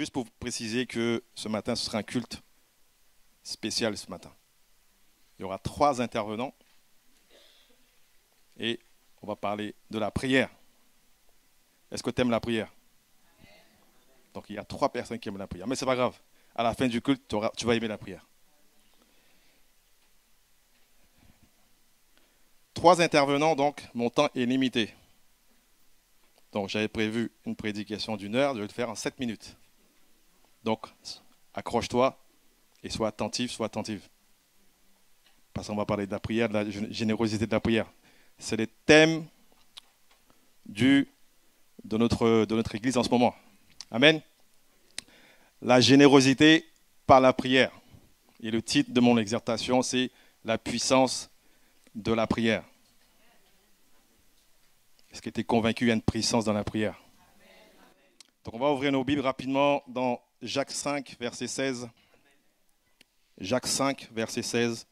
Juste pour vous préciser que ce matin, ce sera un culte spécial ce matin. Il y aura 3 intervenants et on va parler de la prière. Est-ce que tu aimes la prière? Donc il y a 3 personnes qui aiment la prière. Mais ce n'est pas grave. À la fin du culte, tu vas aimer la prière. 3 intervenants, donc mon temps est limité. Donc j'avais prévu une prédication d'1 heure, je vais le faire en 7 minutes. Donc accroche-toi et sois attentif, sois attentive. Parce qu'on va parler de la prière, de la générosité de la prière. C'est les thèmes de notre église en ce moment. Amen. La générosité par la prière. Et le titre de mon exhortation, c'est la puissance de la prière. Est-ce que tu es convaincu qu'il y a une puissance dans la prière? Donc on va ouvrir nos Bibles rapidement dans Jacques 5, verset 16. Jacques 5, verset 16.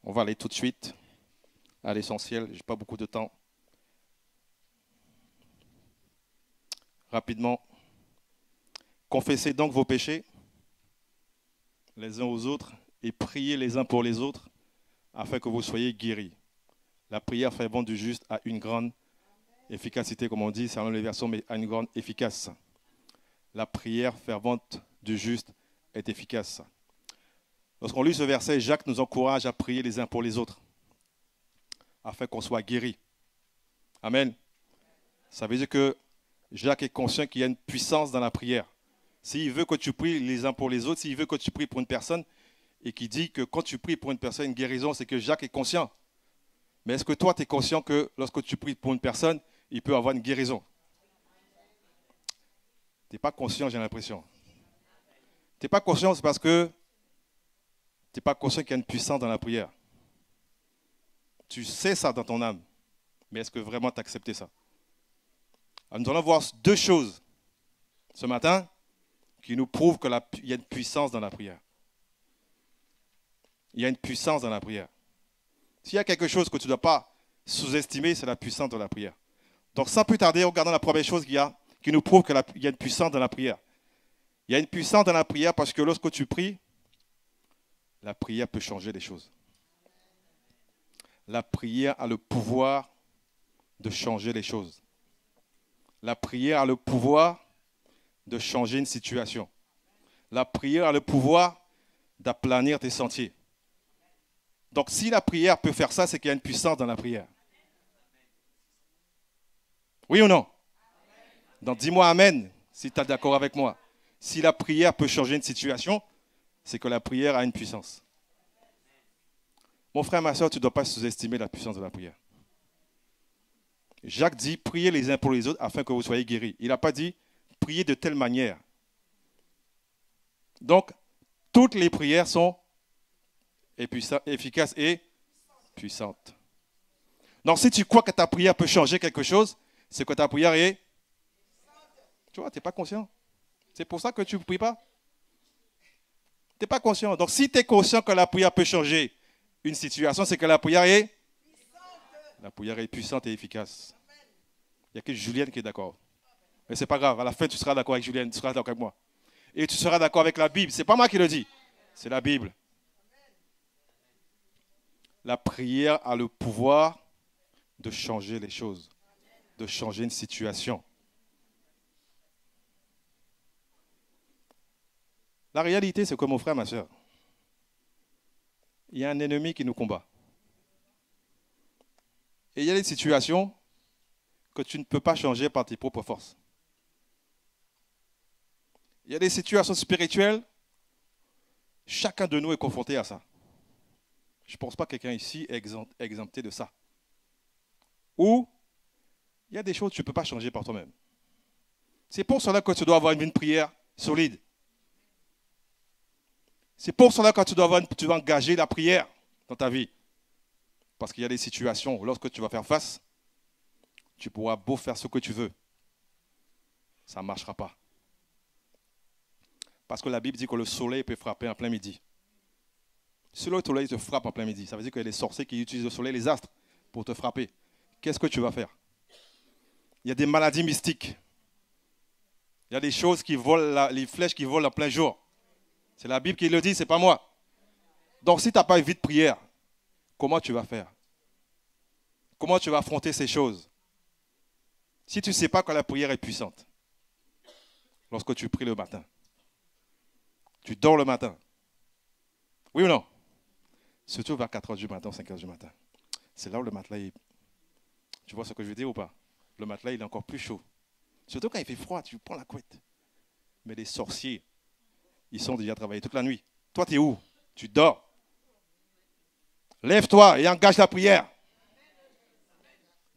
On va aller tout de suite à l'essentiel. Je n'ai pas beaucoup de temps. Rapidement. Confessez donc vos péchés les uns aux autres et priez les uns pour les autres afin que vous soyez guéris. La prière fervente du juste a une grande efficacité, comme on dit, selon les versions, mais a une grande efficace. La prière fervente du juste est efficace. Lorsqu'on lit ce verset, Jacques nous encourage à prier les uns pour les autres afin qu'on soit guéris. Amen. Ça veut dire que Jacques est conscient qu'il y a une puissance dans la prière. S'il veut que tu pries les uns pour les autres, s'il veut que tu pries pour une personne, et qu'il dit que quand tu pries pour une personne, une guérison, c'est que Jacques est conscient. Mais est-ce que toi, tu es conscient que lorsque tu pries pour une personne, il peut avoir une guérison? Tu n'es pas conscient, j'ai l'impression. Tu n'es pas conscient, c'est parce que tu n'es pas conscient qu'il y a une puissance dans la prière. Tu sais ça dans ton âme. Mais est-ce que vraiment tu as accepté ça? Alors, nous allons voir 2 choses ce matin qui nous prouvent qu'il y a une puissance dans la prière. Il y a une puissance dans la prière. S'il y a quelque chose que tu ne dois pas sous-estimer, c'est la puissance de la prière. Donc sans plus tarder, regardons la première chose qui nous prouve qu'il y a une puissance dans la prière. Il y a une puissance dans la prière parce que lorsque tu pries, la prière peut changer les choses. La prière a le pouvoir de changer les choses. La prière a le pouvoir de changer une situation. La prière a le pouvoir d'aplanir tes sentiers. Donc si la prière peut faire ça, c'est qu'il y a une puissance dans la prière. Oui ou non? Donc dis-moi amen si tu es d'accord avec moi. Si la prière peut changer une situation, c'est que la prière a une puissance. Mon frère, ma soeur, tu ne dois pas sous-estimer la puissance de la prière. Jacques dit, priez les uns pour les autres afin que vous soyez guéris. Il n'a pas dit, priez de telle manière. Donc, toutes les prières sont efficaces et puissantes. Donc, si tu crois que ta prière peut changer quelque chose, c'est que ta prière est... Tu vois, tu n'es pas conscient. C'est pour ça que tu ne pries pas. Tu n'es pas conscient. Donc, si tu es conscient que la prière peut changer une situation, c'est que la prière est... La prière est puissante et efficace. Il n'y a que Julienne qui est d'accord. Mais ce n'est pas grave. À la fin, tu seras d'accord avec Julienne, tu seras d'accord avec moi. Et tu seras d'accord avec la Bible. Ce n'est pas moi qui le dis. C'est la Bible. La prière a le pouvoir de changer les choses, de changer une situation. La réalité, c'est que mon frère, ma soeur, il y a un ennemi qui nous combat. Et il y a des situations que tu ne peux pas changer par tes propres forces. Il y a des situations spirituelles, chacun de nous est confronté à ça. Je ne pense pas que quelqu'un ici est exempté de ça. Ou il y a des choses que tu ne peux pas changer par toi-même. C'est pour cela que tu dois avoir une prière solide. C'est pour cela que tu dois engager la prière dans ta vie. Parce qu'il y a des situations où lorsque tu vas faire face, tu pourras beau faire ce que tu veux. Ça ne marchera pas. Parce que la Bible dit que le soleil peut frapper en plein midi. Si le soleil te frappe en plein midi, ça veut dire qu'il y a des sorciers qui utilisent le soleil, les astres, pour te frapper. Qu'est-ce que tu vas faire? Il y a des maladies mystiques. Il y a des choses qui volent, les flèches qui volent en plein jour. C'est la Bible qui le dit, ce n'est pas moi. Donc si tu n'as pas une vie de prière, comment tu vas faire? Comment tu vas affronter ces choses? Si tu ne sais pas que la prière est puissante, lorsque tu pries le matin, tu dors le matin. Oui ou non? Surtout vers 4 h du matin, 5 h du matin. C'est là où le matelas est... Tu vois ce que je veux dire ou pas? Le matelas, il est encore plus chaud. Surtout quand il fait froid, tu prends la couette. Mais les sorciers, ils sont déjà travaillés toute la nuit. Toi, tu es où? Tu dors. Lève-toi et engage la prière.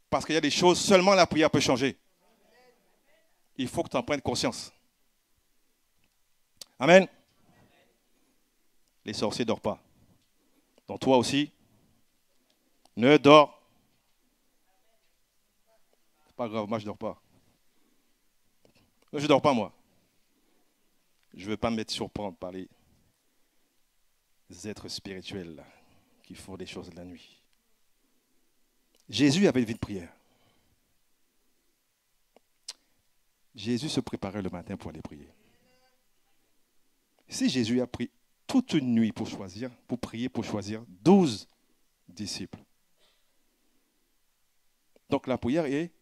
Parce qu'il y a des choses, seulement la prière peut changer. Il faut que tu en prennes conscience. Amen. Les sorciers ne dorment pas. Donc toi aussi, ne dors. C'est pas grave, moi je ne dors pas. Je ne dors pas moi. Je ne veux pas me mettre surprendre par les êtres spirituels qui font des choses de la nuit. Jésus avait une vie de prière. Jésus se préparait le matin pour aller prier. Si Jésus a pris toute une nuit pour choisir, pour prier, pour choisir 12 disciples. Donc la prière est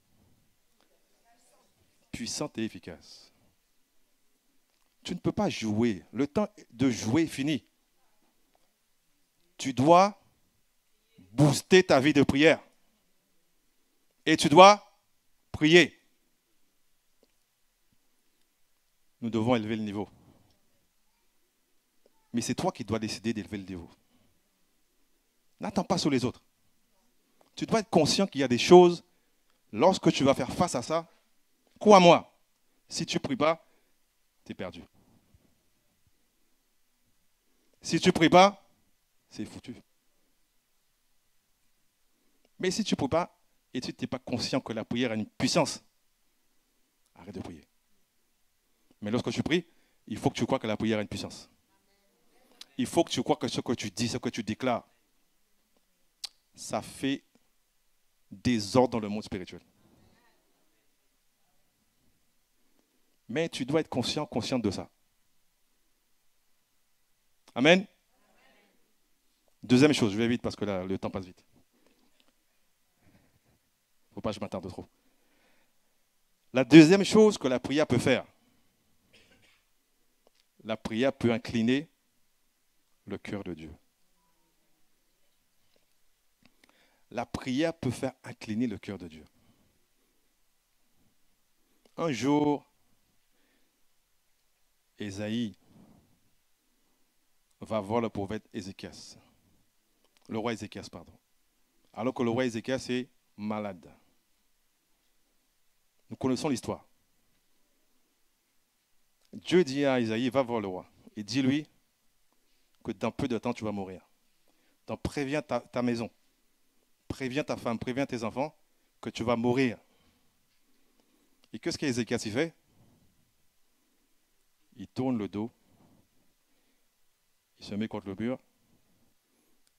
puissante et efficace. Tu ne peux pas jouer. Le temps de jouer est fini. Tu dois booster ta vie de prière. Et tu dois prier. Nous devons élever le niveau. Mais c'est toi qui dois décider d'élever le niveau. N'attends pas sur les autres. Tu dois être conscient qu'il y a des choses, lorsque tu vas faire face à ça, crois-moi, si tu ne pries pas, tu es perdu. Si tu ne pries pas, c'est foutu. Mais si tu ne pries pas, et tu n'es pas conscient que la prière a une puissance, arrête de prier. Mais lorsque tu pries, il faut que tu crois que la prière a une puissance. Il faut que tu crois que ce que tu dis, ce que tu déclares, ça fait désordre dans le monde spirituel. Mais tu dois être consciente de ça. Amen. Deuxième chose, je vais vite parce que là, le temps passe vite. Il ne faut pas que je m'attarde trop. La deuxième chose que la prière peut faire, la prière peut incliner le cœur de Dieu. La prière peut faire incliner le cœur de Dieu. Un jour, Ésaïe va voir le prophète Ézéchias. Le roi Ézéchias, pardon. Alors que le roi Ézéchias est malade. Nous connaissons l'histoire. Dieu dit à Ésaïe, va voir le roi et dis-lui que dans peu de temps tu vas mourir. Donc préviens ta maison, préviens ta femme, préviens tes enfants que tu vas mourir. Et qu'est-ce qu'Ézéchias y fait? Il tourne le dos, il se met contre le mur,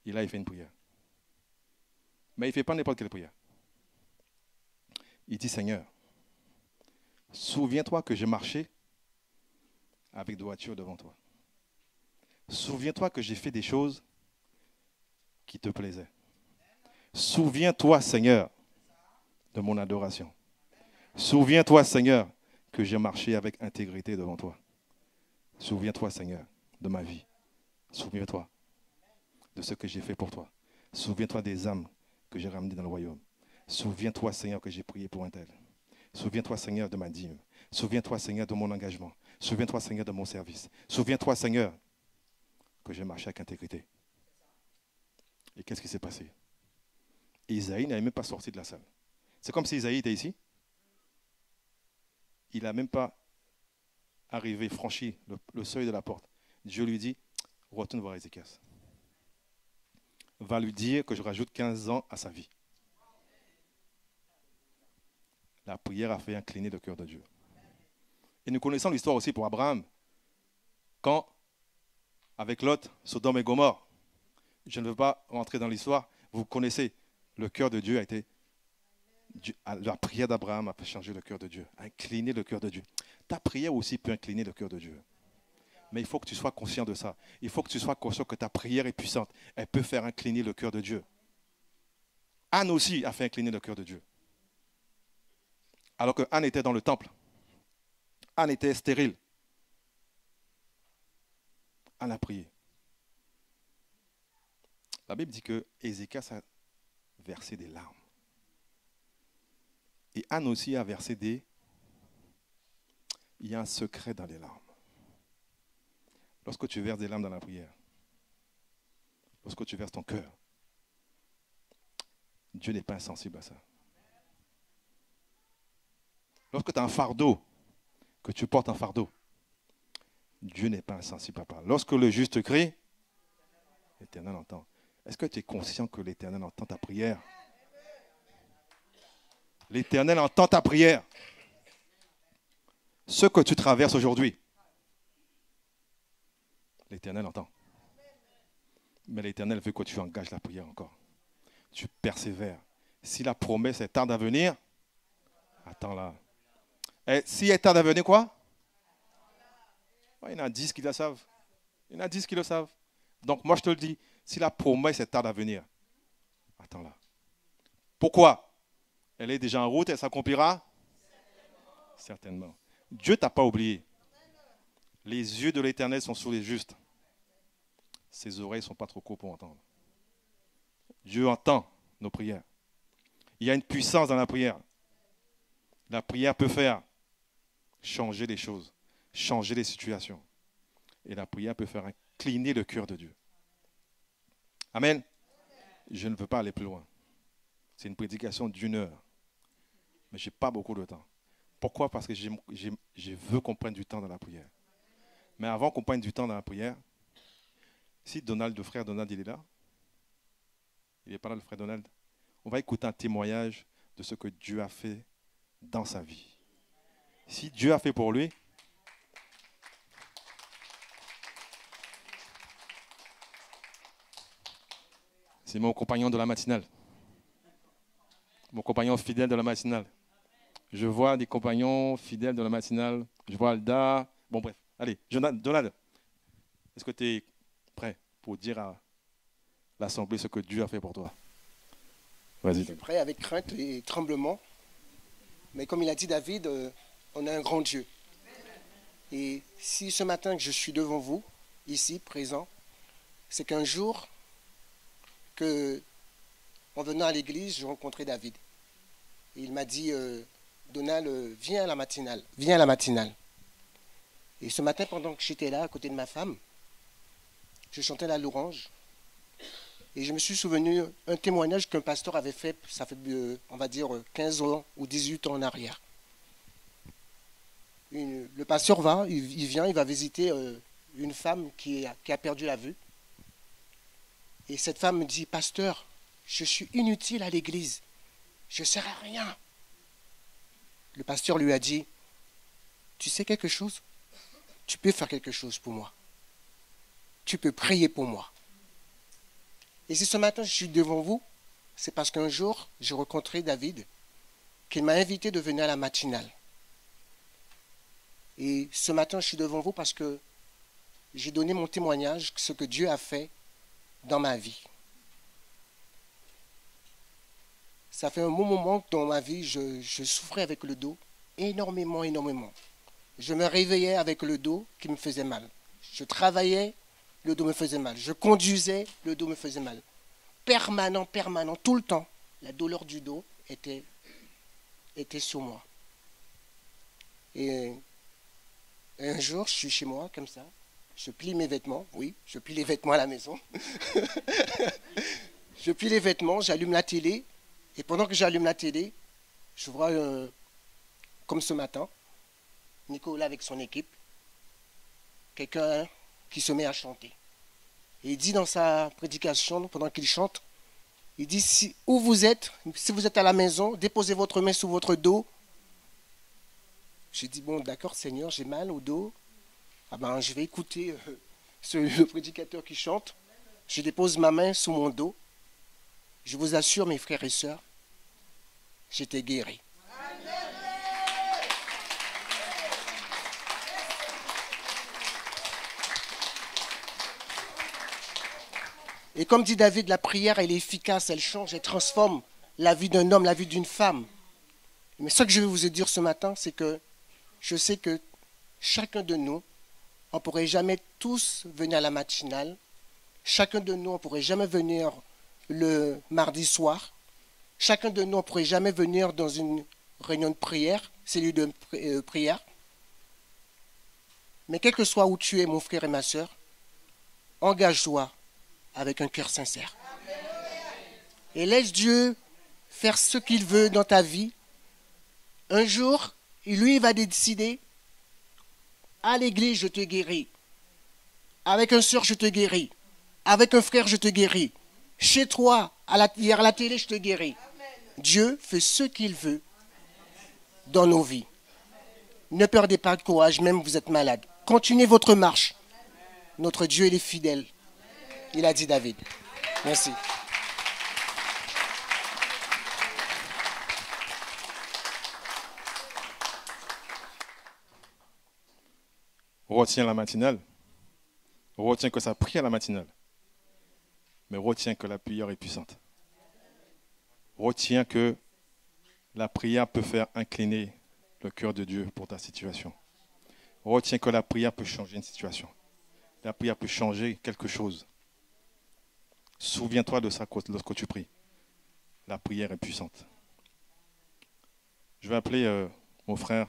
et là il fait une prière. Mais il ne fait pas n'importe quelle prière. Il dit, Seigneur, souviens-toi que j'ai marché avec droiture devant toi. Souviens-toi que j'ai fait des choses qui te plaisaient. Souviens-toi, Seigneur, de mon adoration. Souviens-toi, Seigneur, que j'ai marché avec intégrité devant toi. Souviens-toi, Seigneur, de ma vie. Souviens-toi de ce que j'ai fait pour toi. Souviens-toi des âmes que j'ai ramenées dans le royaume. Souviens-toi, Seigneur, que j'ai prié pour un tel. Souviens-toi, Seigneur, de ma dîme. Souviens-toi, Seigneur, de mon engagement. Souviens-toi, Seigneur, de mon service. Souviens-toi, Seigneur, que j'ai marché avec intégrité. Et qu'est-ce qui s'est passé? Isaïe n'avait même pas sorti de la salle. C'est comme si Isaïe était ici. Il n'a même pas arrivé, franchi le seuil de la porte. Dieu lui dit, retourne voir Ézéchias. Va lui dire que je rajoute 15 ans à sa vie. La prière a fait incliner le cœur de Dieu. Et nous connaissons l'histoire aussi pour Abraham. Quand, avec Lot, Sodome et Gomorrhe, je ne veux pas rentrer dans l'histoire, vous connaissez, le cœur de Dieu a été La prière d'Abraham a fait changer le cœur de Dieu, a incliné le cœur de Dieu. Ta prière aussi peut incliner le cœur de Dieu. Mais il faut que tu sois conscient de ça. Il faut que tu sois conscient que ta prière est puissante. Elle peut faire incliner le cœur de Dieu. Anne aussi a fait incliner le cœur de Dieu. Alors que Anne était dans le temple. Anne était stérile. Anne a prié. La Bible dit que Ézéchias a versé des larmes. Et Anne aussi a versé des... Il y a un secret dans les larmes. Lorsque tu verses des larmes dans la prière, lorsque tu verses ton cœur, Dieu n'est pas insensible à ça. Lorsque tu as un fardeau, que tu portes un fardeau, Dieu n'est pas insensible à ça. Lorsque le juste crie, l'Éternel entend. Est-ce que tu es conscient que l'Éternel entend ta prière? L'Éternel entend ta prière. Ce que tu traverses aujourd'hui, l'Éternel entend. Mais l'Éternel veut que tu engages la prière encore. Tu persévères. Si la promesse est tarde à venir, attends-la. Et si elle est tarde à venir, quoi? Il y en a 10 qui le savent. Il y en a 10 qui le savent. Donc moi je te le dis, si la promesse est tarde à venir, attends-la. Pourquoi? Elle est déjà en route, elle s'accomplira? Certainement. Dieu ne t'a pas oublié. Les yeux de l'Éternel sont sur les justes. Ses oreilles ne sont pas trop courtes pour entendre. Dieu entend nos prières. Il y a une puissance dans la prière. La prière peut faire changer les choses, changer les situations. Et la prière peut faire incliner le cœur de Dieu. Amen. Je ne veux pas aller plus loin. C'est une prédication d'1 heure. Mais je n'ai pas beaucoup de temps. Pourquoi? Parce que je veux qu'on prenne du temps dans la prière. Mais avant qu'on prenne du temps dans la prière, si Donald, le frère Donald, il est là, il n'est pas là, le frère Donald, on va écouter un témoignage de ce que Dieu a fait dans sa vie. Si Dieu a fait pour lui, c'est mon compagnon de la matinale. Mon compagnon fidèle de la matinale. Je vois des compagnons fidèles de la matinale. Je vois Alda. Bon, bref. Allez, Donald, est-ce que tu es prêt pour dire à l'Assemblée ce que Dieu a fait pour toi? Vas-y. Je suis prêt avec crainte et tremblement. Mais comme il a dit David, on a un grand Dieu. Et si ce matin que je suis devant vous, ici, présent, c'est qu'un jour, en venant à l'église, j'ai rencontré David. Et il m'a dit, Donald, viens à la matinale. Viens à la matinale. Et ce matin, pendant que j'étais là, à côté de ma femme, je chantais la louange. Et je me suis souvenu un témoignage qu'un pasteur avait fait, ça fait, on va dire, 15 ans ou 18 ans en arrière. Le pasteur il va visiter une femme qui a perdu la vue. Et cette femme me dit, pasteur, je suis inutile à l'église. Je ne sers à rien. Le pasteur lui a dit, tu sais quelque chose? Tu peux faire quelque chose pour moi. Tu peux prier pour moi. Et si ce matin je suis devant vous, c'est parce qu'un jour, j'ai rencontré David, qu'il m'a invité de venir à la matinale. Et ce matin, je suis devant vous parce que j'ai donné mon témoignage, ce que Dieu a fait dans ma vie. Ça fait un bon moment que dans ma vie, je souffrais avec le dos, énormément. Je me réveillais avec le dos qui me faisait mal. Je travaillais, le dos me faisait mal. Je conduisais, le dos me faisait mal. Permanent, tout le temps. La douleur du dos était sur moi. Et un jour, je suis chez moi, comme ça. Je plie mes vêtements. Oui, je plie les vêtements à la maison. Je plie les vêtements, j'allume la télé. Et pendant que j'allume la télé, je vois, comme ce matin, Nicolas avec son équipe, quelqu'un qui se met à chanter. Et il dit dans sa prédication, pendant qu'il chante, il dit, si vous êtes à la maison, déposez votre main sur votre dos. J'ai dit, bon, d'accord, Seigneur, j'ai mal au dos. Ah ben, je vais écouter le prédicateur qui chante. Je dépose ma main sur mon dos. Je vous assure, mes frères et sœurs, j'étais guéri. Et comme dit David, la prière, elle est efficace, elle change, elle transforme la vie d'un homme, la vie d'une femme. Mais ce que je vais vous dire ce matin, c'est que je sais que chacun de nous, on ne pourrait jamais tous venir à la matinale. Chacun de nous, on ne pourrait jamais venir le mardi soir. Chacun de nous, on ne pourrait jamais venir dans une réunion de prière, cellule de prière. Mais quel que soit où tu es, mon frère et ma soeur, engage-toi avec un cœur sincère. Et laisse Dieu faire ce qu'il veut dans ta vie. Un jour, lui, il va décider, à l'église, je te guéris. Avec un soeur, je te guéris. Avec un frère, je te guéris. Chez toi, à la télé, je te guéris. Dieu fait ce qu'il veut dans nos vies. Ne perdez pas de courage, même vous êtes malade. Continuez votre marche. Notre Dieu, il est fidèle. Il a dit David. Merci. Retiens la matinale. Retiens que ça prie à la matinale. Mais retiens que la prière est puissante. Retiens que la prière peut faire incliner le cœur de Dieu pour ta situation. Retiens que la prière peut changer une situation. La prière peut changer quelque chose. Souviens-toi de ça lorsque tu pries. La prière est puissante. Je vais appeler mon frère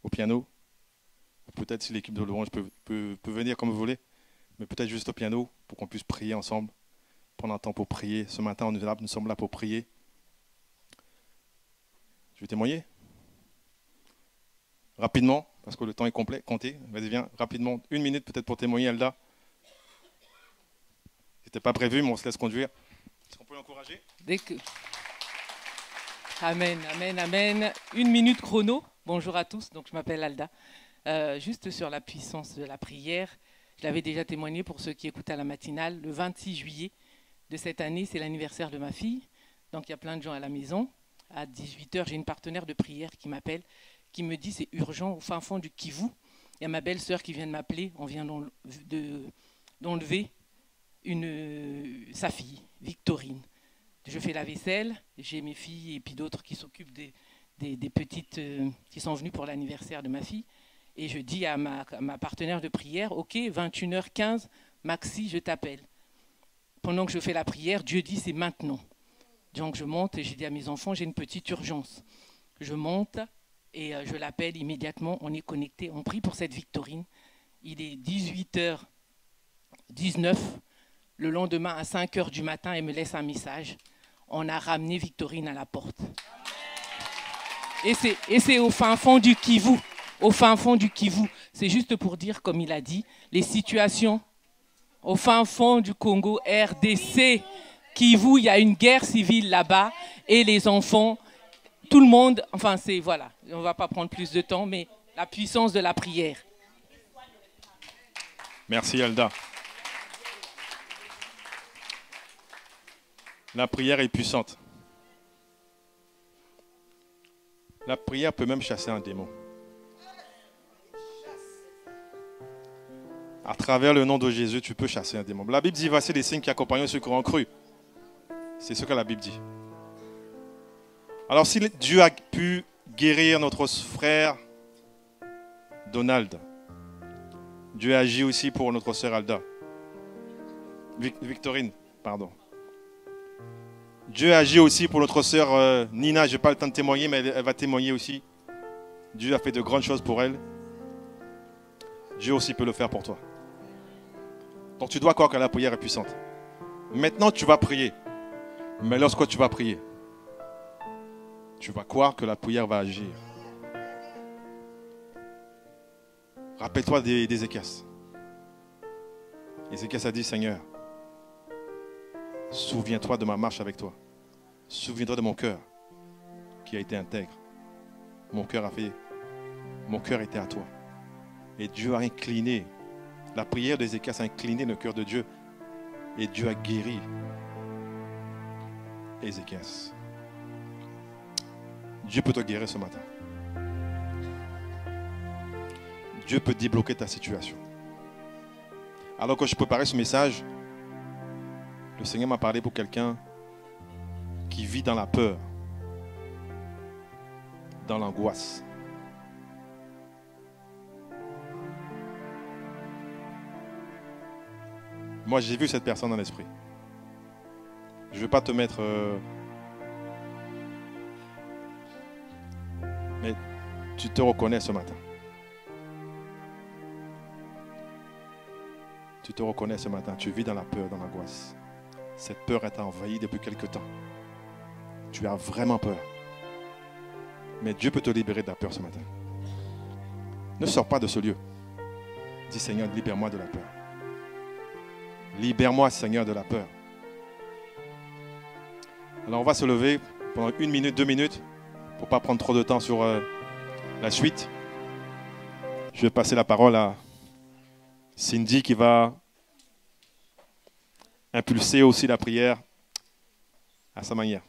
au piano. Peut-être si l'équipe de louange peut venir comme vous voulez, mais peut-être juste au piano pour qu'on puisse prier ensemble, prendre un temps pour prier. Ce matin, nous sommes là pour prier. Je vais témoigner rapidement, parce que le temps est compté. Vas-y, viens, rapidement, 1 minute peut-être pour témoigner, Alda. C'était pas prévu, mais on se laisse conduire. Est-ce qu'on peut l'encourager? Amen, amen, amen. 1 minute chrono. Bonjour à tous, donc je m'appelle Alda. Juste sur la puissance de la prière, je l'avais déjà témoigné pour ceux qui écoutent à la matinale. Le 26 juillet de cette année, c'est l'anniversaire de ma fille. Donc il y a plein de gens à la maison. À 18h, j'ai une partenaire de prière qui m'appelle, qui me dit c'est urgent au fin fond du Kivu. Il y a ma belle-sœur qui vient de m'appeler. On vient d'enlever sa fille, Victorine. Je fais la vaisselle, j'ai mes filles et puis d'autres qui s'occupent des petites qui sont venues pour l'anniversaire de ma fille. Et je dis à ma partenaire de prière, ok, 21h15, Maxi, je t'appelle. Pendant que je fais la prière, Dieu dit c'est maintenant. Donc je monte et j'ai dit à mes enfants, j'ai une petite urgence. Je monte et je l'appelle immédiatement, on est connecté, on prie pour cette Victorine. Il est 18h19, le lendemain à 5h du matin, elle me laisse un message. On a ramené Victorine à la porte. Et c'est au fin fond du Kivu. Au fin fond du Kivu. C'est juste pour dire, comme il a dit, les situations au fin fond du Congo, RDC, Kivu, il y a une guerre civile là-bas. Et les enfants, tout le monde, enfin c'est, voilà, on ne va pas prendre plus de temps, mais la puissance de la prière. Merci Alda. La prière est puissante. La prière peut même chasser un démon. À travers le nom de Jésus, tu peux chasser un démon. La Bible dit, voici les signes qui accompagnent ceux qui ont cru. C'est ce que la Bible dit. Alors si Dieu a pu guérir notre frère Donald, Dieu agit aussi pour notre sœur Alda. Victorine, pardon. Dieu agit aussi pour notre sœur Nina. Je n'ai pas le temps de témoigner, mais elle va témoigner aussi. Dieu a fait de grandes choses pour elle. Dieu aussi peut le faire pour toi. Donc tu dois croire que la prière est puissante. Maintenant tu vas prier. Mais lorsque tu vas prier, tu vas croire que la prière va agir. Rappelle-toi d'Ézéchias. Ézéchias a dit, Seigneur, souviens-toi de ma marche avec toi. Souviens-toi de mon cœur qui a été intègre. Mon cœur était à toi. Et Dieu a incliné. La prière d'Ézéchias a incliné le cœur de Dieu. Et Dieu a guéri Ézéchias. Dieu peut te guérir ce matin. Dieu peut débloquer ta situation. Alors que je préparais ce message, le Seigneur m'a parlé pour quelqu'un qui vit dans la peur, dans l'angoisse. Moi, j'ai vu cette personne dans l'esprit. Je ne veux pas te mettre... Mais tu te reconnais ce matin. Tu te reconnais ce matin. Tu vis dans la peur, dans l'angoisse. Cette peur t'a envahi depuis quelque temps. Tu as vraiment peur. Mais Dieu peut te libérer de la peur ce matin. Ne sors pas de ce lieu. Dis Seigneur, libère-moi de la peur. Libère-moi, Seigneur, de la peur. Alors on va se lever pendant 1 minute, 2 minutes, pour ne pas prendre trop de temps sur la suite. Je vais passer la parole à Cindy qui va impulser aussi la prière à sa manière.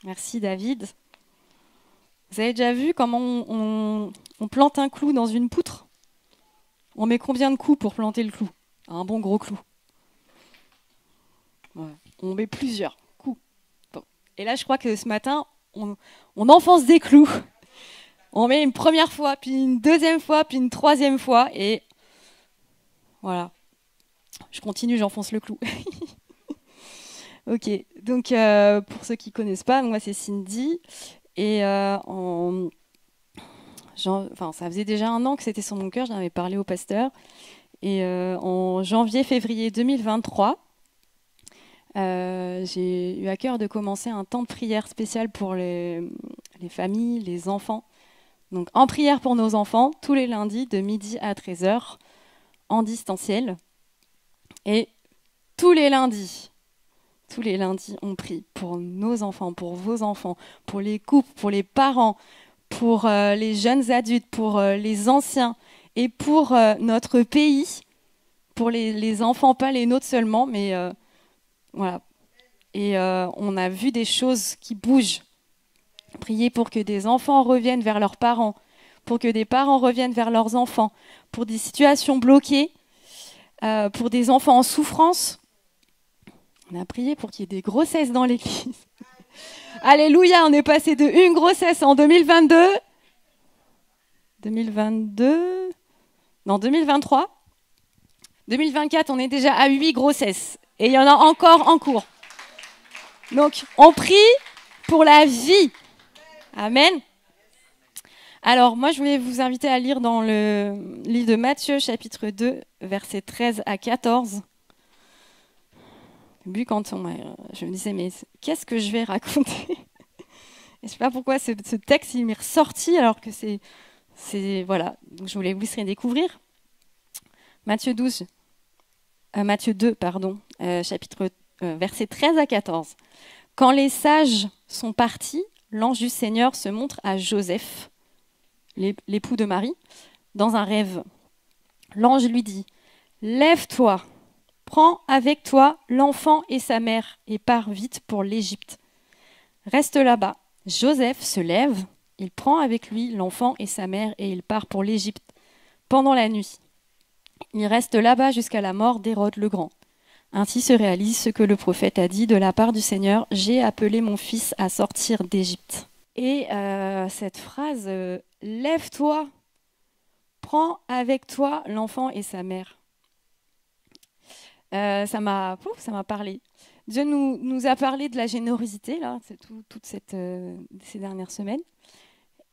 Merci David. Vous avez déjà vu comment on plante un clou dans une poutre? On met combien de coups pour planter le clou? Un bon gros clou. Ouais. On met plusieurs coups. Bon. Et là, je crois que ce matin, on enfonce des clous. On met une première fois, puis une deuxième fois, puis une troisième fois. Et voilà. Je continue, j'enfonce le clou. Ok. Donc, pour ceux qui ne connaissent pas, moi, c'est Cindy. Et ça faisait déjà 1 an que c'était sur mon cœur. J'en avais parlé au pasteur. Et en janvier-février 2023, j'ai eu à cœur de commencer un temps de prière spécial pour les familles, les enfants. Donc en prière pour nos enfants, tous les lundis de midi à 13h, en distanciel. Et tous les lundis, on prie pour nos enfants, pour vos enfants, pour les couples, pour les parents, pour les jeunes adultes, pour les anciens et pour notre pays, pour les enfants, pas les nôtres seulement, mais voilà. Et on a vu des choses qui bougent. Prier pour que des enfants reviennent vers leurs parents, pour que des parents reviennent vers leurs enfants, pour des situations bloquées, pour des enfants en souffrance. On a prié pour qu'il y ait des grossesses dans l'église. Alléluia, on est passé de 1 grossesse en 2022. 2023. 2024, on est déjà à 8 grossesses. Et il y en a encore en cours. Donc, on prie pour la vie. Amen. Alors, moi, je voulais vous inviter à lire dans le livre de Matthieu, chapitre 2, versets 13 à 14. Au début, je me disais, mais qu'est-ce que je vais raconter? Et je ne sais pas pourquoi ce texte, il m'est ressorti, alors que c'est voilà. Donc, je voulais vous laisser découvrir. Matthieu 2, chapitre versets 13 à 14. Quand les sages sont partis, l'ange du Seigneur se montre à Joseph, l'époux de Marie, dans un rêve. L'ange lui dit : « Lève-toi, prends avec toi l'enfant et sa mère et pars vite pour l'Égypte. Reste là-bas. » Joseph se lève, il prend avec lui l'enfant et sa mère et il part pour l'Égypte pendant la nuit. Il reste là-bas jusqu'à la mort d'Hérode le Grand. Ainsi se réalise ce que le prophète a dit de la part du Seigneur : « J'ai appelé mon fils à sortir d'Égypte. » Et cette phrase « Lève-toi, prends avec toi l'enfant et sa mère », ça m'a parlé. Dieu nous a parlé de la générosité là, toutes ces dernières semaines.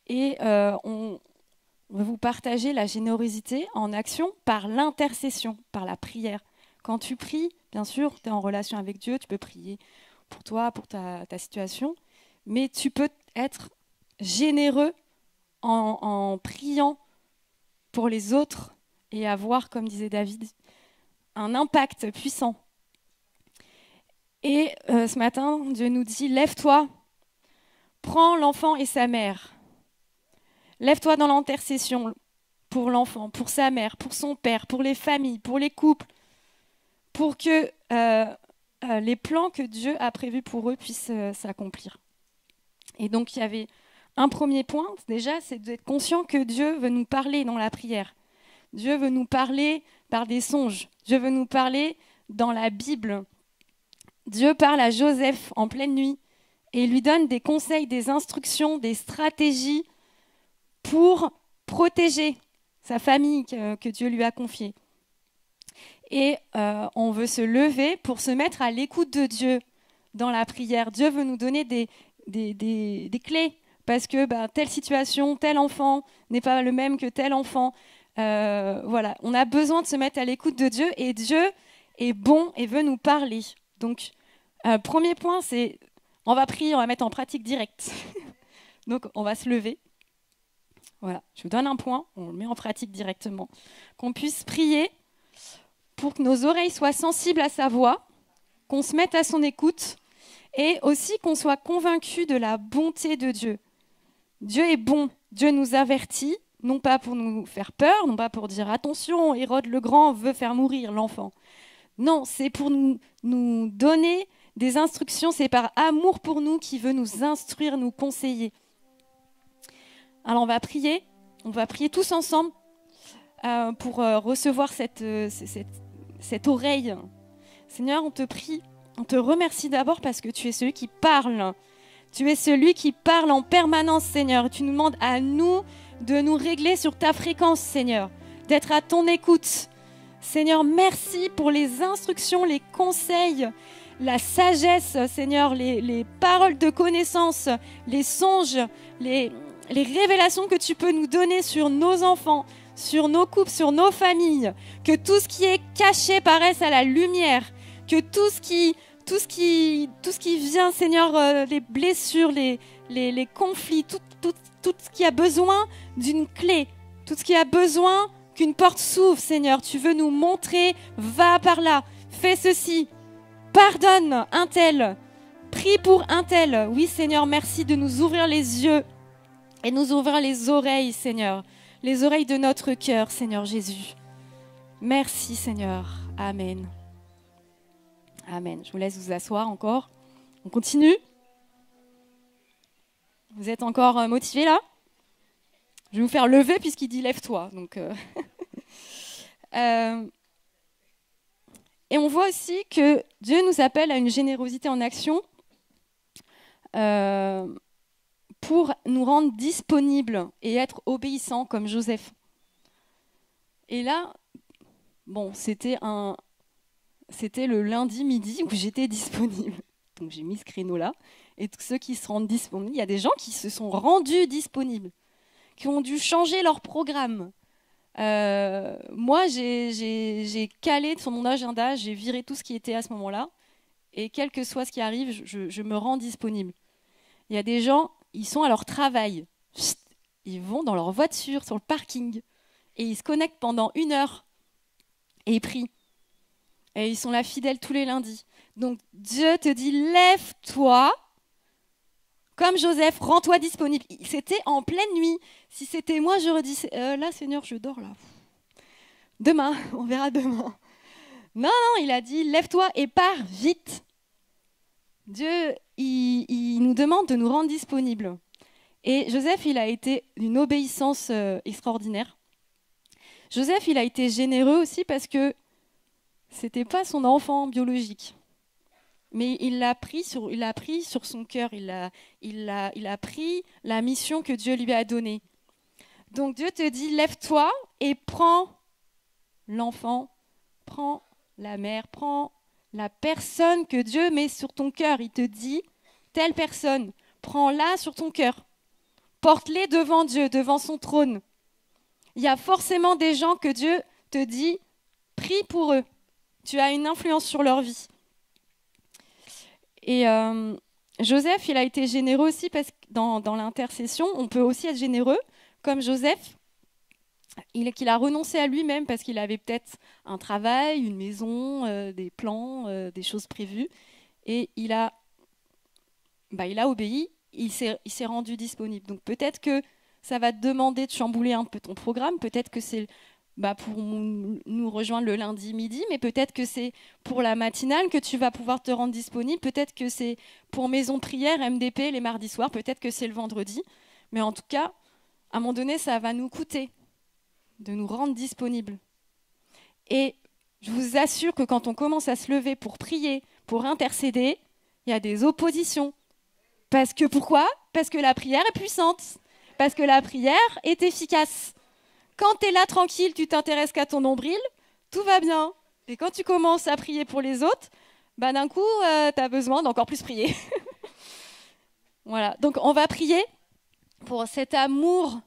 Et on veut vous partager la générosité en action par l'intercession, par la prière. Quand tu pries, bien sûr, tu es en relation avec Dieu, tu peux prier pour toi, pour ta situation, mais tu peux être généreux en priant pour les autres et avoir, comme disait David, un impact puissant. Et ce matin, Dieu nous dit : lève-toi, prends l'enfant et sa mère. Lève-toi dans l'intercession pour l'enfant, pour sa mère, pour son père, pour les familles, pour les couples, pour que les plans que Dieu a prévus pour eux puissent s'accomplir. Et donc, il y avait un premier point, déjà, c'est d'être conscient que Dieu veut nous parler dans la prière. Dieu veut nous parler par des songes. Dieu veut nous parler dans la Bible. Dieu parle à Joseph en pleine nuit et il lui donne des conseils, des instructions, des stratégies pour protéger sa famille que Dieu lui a confiée. Et on veut se lever pour se mettre à l'écoute de Dieu dans la prière. Dieu veut nous donner des clés parce que telle situation, tel enfant n'est pas le même que tel enfant. Voilà, on a besoin de se mettre à l'écoute de Dieu et Dieu est bon et veut nous parler. Donc, premier point, c'est on va prier, on va mettre en pratique direct. Donc, on va se lever. Voilà, je vous donne un point, on le met en pratique directement. Qu'on puisse prier pour que nos oreilles soient sensibles à sa voix, qu'on se mette à son écoute et aussi qu'on soit convaincus de la bonté de Dieu. Dieu est bon, Dieu nous avertit, non pas pour nous faire peur, non pas pour dire attention, Hérode le Grand veut faire mourir l'enfant. Non, c'est pour nous donner des instructions, c'est par amour pour nous qu'il veut nous instruire, nous conseiller. Alors on va prier tous ensemble pour recevoir cette oreille. Seigneur, on te prie, on te remercie d'abord parce que tu es celui qui parle. Tu es celui qui parle en permanence, Seigneur. Tu nous demandes à nous de nous régler sur ta fréquence, Seigneur, d'être à ton écoute. Seigneur, merci pour les instructions, les conseils, la sagesse, Seigneur, les paroles de connaissance, les songes, les révélations que tu peux nous donner sur nos enfants, sur nos couples, sur nos familles, que tout ce qui est caché paraisse à la lumière, que tout ce qui vient, Seigneur, les blessures, les conflits, tout ce qui a besoin d'une clé, tout ce qui a besoin qu'une porte s'ouvre, Seigneur, tu veux nous montrer, va par là, fais ceci, pardonne un tel, prie pour un tel. Oui, Seigneur, merci de nous ouvrir les yeux et nous ouvrir les oreilles, Seigneur, les oreilles de notre cœur, Seigneur Jésus. Merci, Seigneur. Amen. Amen. Je vous laisse vous asseoir encore. On continue. Vous êtes encore motivés là ? Je vais vous faire lever puisqu'il dit lève-toi. Donc, et on voit aussi que Dieu nous appelle à une générosité en action pour nous rendre disponibles et être obéissants comme Joseph. Et là, bon, c'était le lundi midi où j'étais disponible. Donc j'ai mis ce créneau-là. Et tous ceux qui se rendent disponibles, il y a des gens qui se sont rendus disponibles, qui ont dû changer leur programme. Moi, j'ai calé sur mon agenda, j'ai viré tout ce qui était à ce moment-là. Et quel que soit ce qui arrive, je me rends disponible. Il y a des gens, ils sont à leur travail. Ils vont dans leur voiture, sur le parking. Et ils se connectent pendant 1 heure. Et ils prient. Et ils sont là fidèles tous les lundis. Donc Dieu te dit, lève-toi. Comme Joseph, rends-toi disponible. C'était en pleine nuit. Si c'était moi, j'aurais dit, là Seigneur, je dors là. Demain, on verra demain. Non, il a dit, lève-toi et pars vite. Dieu, il nous demande de nous rendre disponibles. Et Joseph, il a été d'une obéissance extraordinaire. Joseph, il a été généreux aussi parce que c'était pas son enfant biologique. Mais il l'a pris sur son cœur, il a pris la mission que Dieu lui a donnée. Donc Dieu te dit, lève-toi et prends l'enfant, prends la mère, prends la personne que Dieu met sur ton cœur. Il te dit, telle personne, prends-la sur ton cœur. Porte-les devant Dieu, devant son trône. Il y a forcément des gens que Dieu te dit, prie pour eux. Tu as une influence sur leur vie. Et Joseph, il a été généreux aussi parce que dans l'intercession, on peut aussi être généreux, comme Joseph, qu'il a renoncé à lui-même parce qu'il avait peut-être un travail, une maison, des plans, des choses prévues. Et il a obéi, il s'est rendu disponible. Donc peut-être que ça va te demander de chambouler un peu ton programme, peut-être que c'est pour nous rejoindre le lundi midi, mais peut-être que c'est pour la matinale que tu vas pouvoir te rendre disponible, peut-être que c'est pour Maison Prière, MDP, les mardis soirs, peut-être que c'est le vendredi. Mais en tout cas, à un moment donné, ça va nous coûter de nous rendre disponibles. Et je vous assure que quand on commence à se lever pour prier, pour intercéder, il y a des oppositions. Parce que pourquoi ? Parce que la prière est puissante. Parce que la prière est efficace. Quand tu es là tranquille, tu t'intéresses qu'à ton nombril, tout va bien. Et quand tu commences à prier pour les autres, d'un coup, tu as besoin d'encore plus prier. Voilà, donc on va prier pour cet amour,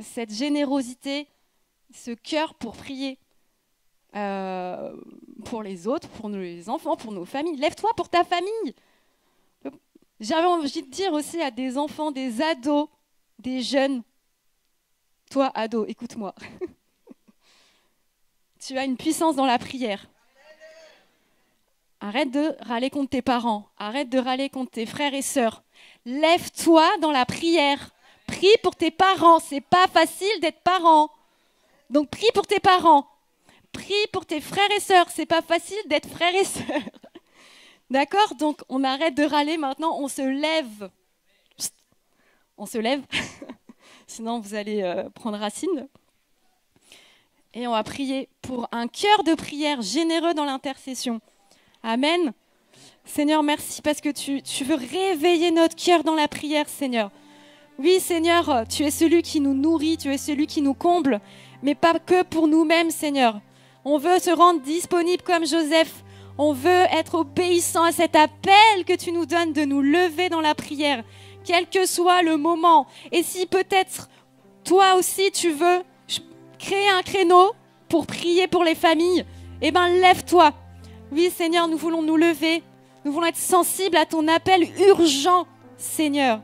cette générosité, ce cœur pour prier pour les autres, pour les enfants, pour nos familles. Lève-toi pour ta famille. J'avais envie de dire aussi à des enfants, des ados, des jeunes, toi, ado, écoute-moi. Tu as une puissance dans la prière. Arrête de râler contre tes parents. Arrête de râler contre tes frères et sœurs. Lève-toi dans la prière. Prie pour tes parents. C'est pas facile d'être parent. Donc prie pour tes parents. Prie pour tes frères et sœurs. C'est pas facile d'être frère et sœur. D'accord ? Donc on arrête de râler maintenant. On se lève. Psst. On se lève. Sinon vous allez prendre racine. Et on va prier pour un cœur de prière généreux dans l'intercession. Amen. Seigneur, merci parce que tu veux réveiller notre cœur dans la prière, Seigneur. Oui, Seigneur, tu es celui qui nous nourrit, tu es celui qui nous comble, mais pas que pour nous-mêmes, Seigneur. On veut se rendre disponible comme Joseph. On veut être obéissant à cet appel que tu nous donnes de nous lever dans la prière, quel que soit le moment. Et si peut-être toi aussi tu veux créer un créneau pour prier pour les familles, eh bien lève-toi. Oui, Seigneur, nous voulons nous lever. Nous voulons être sensibles à ton appel urgent, Seigneur.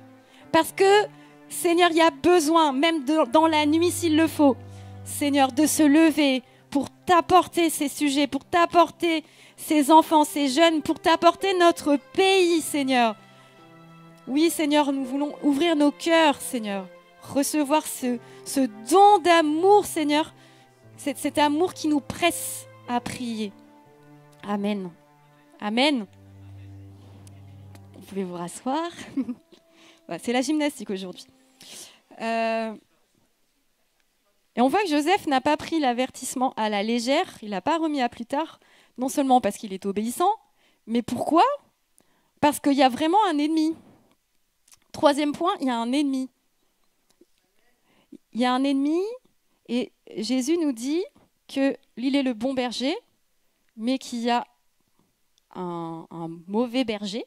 Parce que, Seigneur, il y a besoin, même dans la nuit s'il le faut, Seigneur, de se lever pour t'apporter ces sujets, pour t'apporter ces enfants, ces jeunes, pour t'apporter notre pays, Seigneur. Oui, Seigneur, nous voulons ouvrir nos cœurs, Seigneur. Recevoir ce don d'amour, Seigneur. Cet amour qui nous presse à prier. Amen. Amen. Vous pouvez vous rasseoir. C'est la gymnastique aujourd'hui. Et on voit que Joseph n'a pas pris l'avertissement à la légère. Il n'a pas remis à plus tard. Non seulement parce qu'il est obéissant, mais pourquoi ? Parce qu'il y a vraiment un ennemi. Troisième point, il y a un ennemi. Il y a un ennemi et Jésus nous dit qu'il est le bon berger, mais qu'il y a un mauvais berger,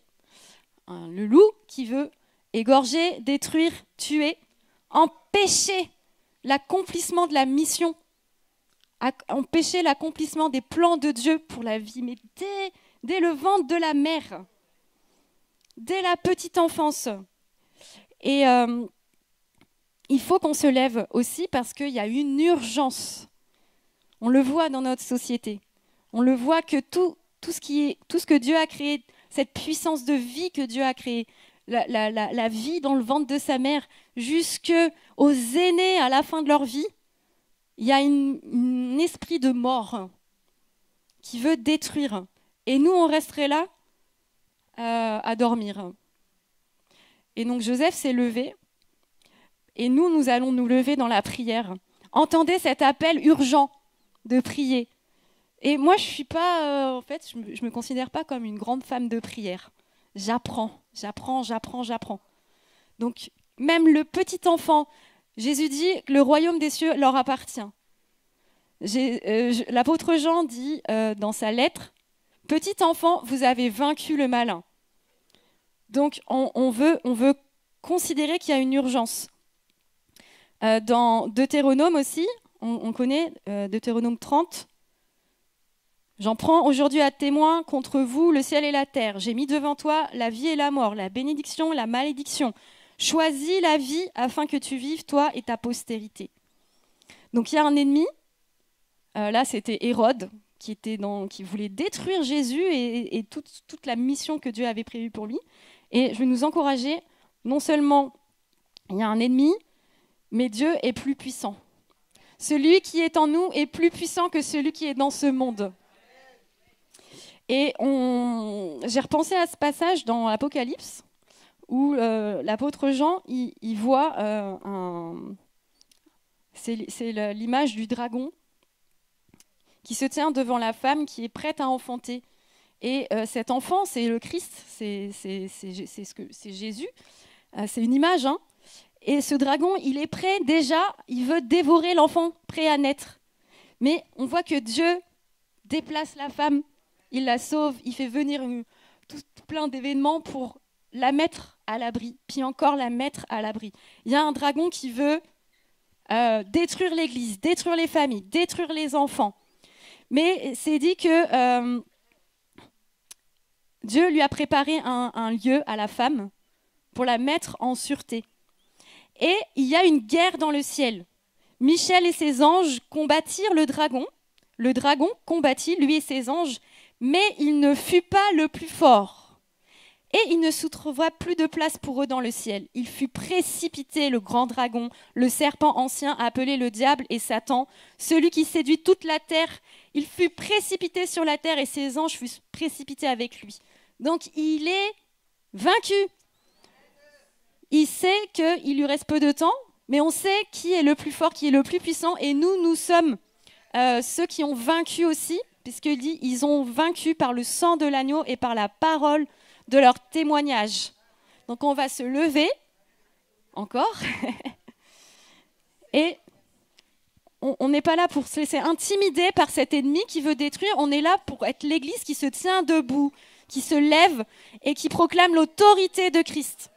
le loup qui veut égorger, détruire, tuer, empêcher l'accomplissement de la mission, empêcher l'accomplissement des plans de Dieu pour la vie, mais dès le ventre de la mère, dès la petite enfance. Et il faut qu'on se lève aussi parce qu'il y a une urgence. On le voit dans notre société. On le voit que tout ce que Dieu a créé, cette puissance de vie que Dieu a créée, la vie dans le ventre de sa mère, jusqu'aux aînés à la fin de leur vie, il y a un esprit de mort qui veut détruire. Et nous, on resterait là à dormir. Et donc Joseph s'est levé. Et nous allons nous lever dans la prière. Entendez cet appel urgent de prier. Et moi, je suis pas, je me considère pas comme une grande femme de prière. J'apprends. Donc, même le petit enfant, Jésus dit que le royaume des cieux leur appartient. L'apôtre Jean dit dans sa lettre, « Petit enfant, vous avez vaincu le malin. » Donc, on veut considérer qu'il y a une urgence. Dans Deutéronome aussi, on connaît Deutéronome 30. J'en prends aujourd'hui à témoin contre vous le ciel et la terre. J'ai mis devant toi la vie et la mort, la bénédiction et la malédiction. Choisis la vie afin que tu vives, toi et ta postérité. Donc il y a un ennemi. Là, c'était Hérode qui voulait détruire Jésus et toute la mission que Dieu avait prévue pour lui. Et je vais nous encourager, non seulement il y a un ennemi, mais Dieu est plus puissant. Celui qui est en nous est plus puissant que celui qui est dans ce monde. Et j'ai repensé à ce passage dans l'Apocalypse où l'apôtre Jean, il voit c'est l'image du dragon qui se tient devant la femme qui est prête à enfanter. Et cet enfant, c'est le Christ, c'est Jésus. C'est une image, hein. Et ce dragon, il est prêt déjà, il veut dévorer l'enfant prêt à naître. Mais on voit que Dieu déplace la femme, il la sauve, il fait venir tout plein d'événements pour la mettre à l'abri, puis encore la mettre à l'abri. Il y a un dragon qui veut détruire l'Église, détruire les familles, détruire les enfants. Mais c'est dit que Dieu lui a préparé un lieu à la femme pour la mettre en sûreté. Et il y a une guerre dans le ciel. Michel et ses anges combattirent le dragon. Le dragon combattit, lui et ses anges, mais il ne fut pas le plus fort. Et il ne se trouva plus de place pour eux dans le ciel. Il fut précipité, le grand dragon, le serpent ancien appelé le diable et Satan, celui qui séduit toute la terre. Il fut précipité sur la terre et ses anges furent précipités avec lui. Donc il est vaincu. Il sait qu'il lui reste peu de temps, mais on sait qui est le plus fort, qui est le plus puissant. Et nous sommes ceux qui ont vaincu aussi, puisqu'il dit ils ont vaincu par le sang de l'agneau et par la parole de leur témoignage. Donc on va se lever, encore, et on n'est pas là pour se laisser intimider par cet ennemi qui veut détruire. On est là pour être l'Église qui se tient debout, qui se lève et qui proclame l'autorité de Christ.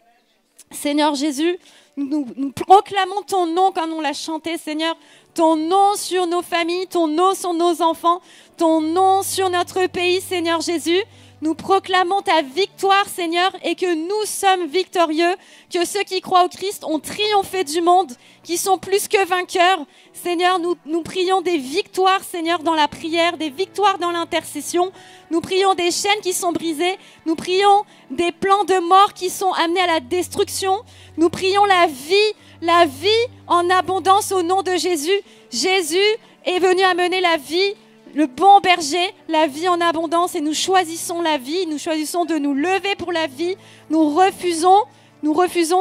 Seigneur Jésus, nous proclamons ton nom comme on l'a chanté, Seigneur, ton nom sur nos familles, ton nom sur nos enfants, ton nom sur notre pays, Seigneur Jésus. Nous proclamons ta victoire, Seigneur, et que nous sommes victorieux, que ceux qui croient au Christ ont triomphé du monde, qui sont plus que vainqueurs. Seigneur, nous prions des victoires, Seigneur, dans la prière, des victoires dans l'intercession. Nous prions des chaînes qui sont brisées. Nous prions des plans de mort qui sont amenés à la destruction. Nous prions la vie en abondance au nom de Jésus. Jésus est venu amener la vie, le bon berger, la vie en abondance, et nous choisissons la vie, nous choisissons de nous lever pour la vie. Nous refusons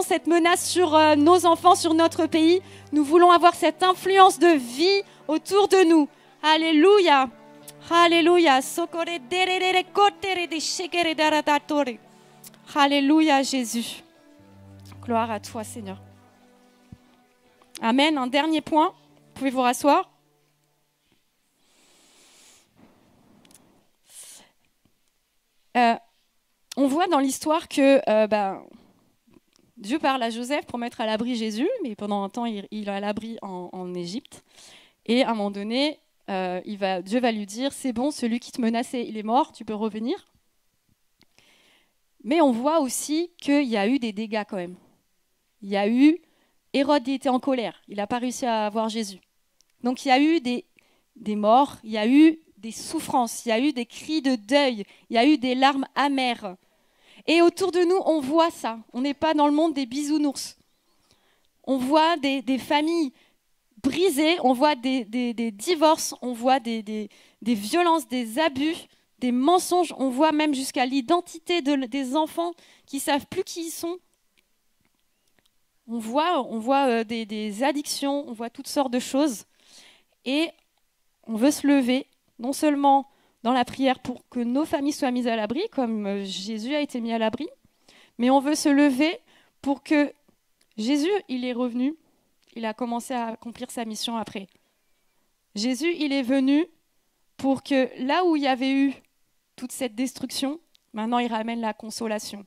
cette menace sur nos enfants, sur notre pays. Nous voulons avoir cette influence de vie autour de nous. Alléluia. Alléluia. Alléluia, Jésus. Gloire à toi, Seigneur. Amen. Un dernier point. Vous pouvez vous rasseoir. On voit dans l'histoire que Dieu parle à Joseph pour mettre à l'abri Jésus, mais pendant un temps, il est à l'abri en Égypte. Et à un moment donné, Dieu va lui dire, c'est bon, celui qui te menaçait, il est mort, tu peux revenir. Mais on voit aussi qu'il y a eu des dégâts quand même. Il y a eu, Hérode il était en colère, il n'a pas réussi à voir Jésus. Donc il y a eu des morts, il y a eu des souffrances, il y a eu des cris de deuil, il y a eu des larmes amères. Et autour de nous, on voit ça. On n'est pas dans le monde des bisounours. On voit des familles brisées, on voit des divorces, on voit des violences, des abus, des mensonges. On voit même jusqu'à l'identité des enfants qui ne savent plus qui ils sont. On voit des addictions, on voit toutes sortes de choses. Et on veut se lever, non seulement dans la prière pour que nos familles soient mises à l'abri, comme Jésus a été mis à l'abri, mais on veut se lever pour que Jésus, il est revenu, il a commencé à accomplir sa mission après. Jésus, il est venu pour que là où il y avait eu toute cette destruction, maintenant il ramène la consolation.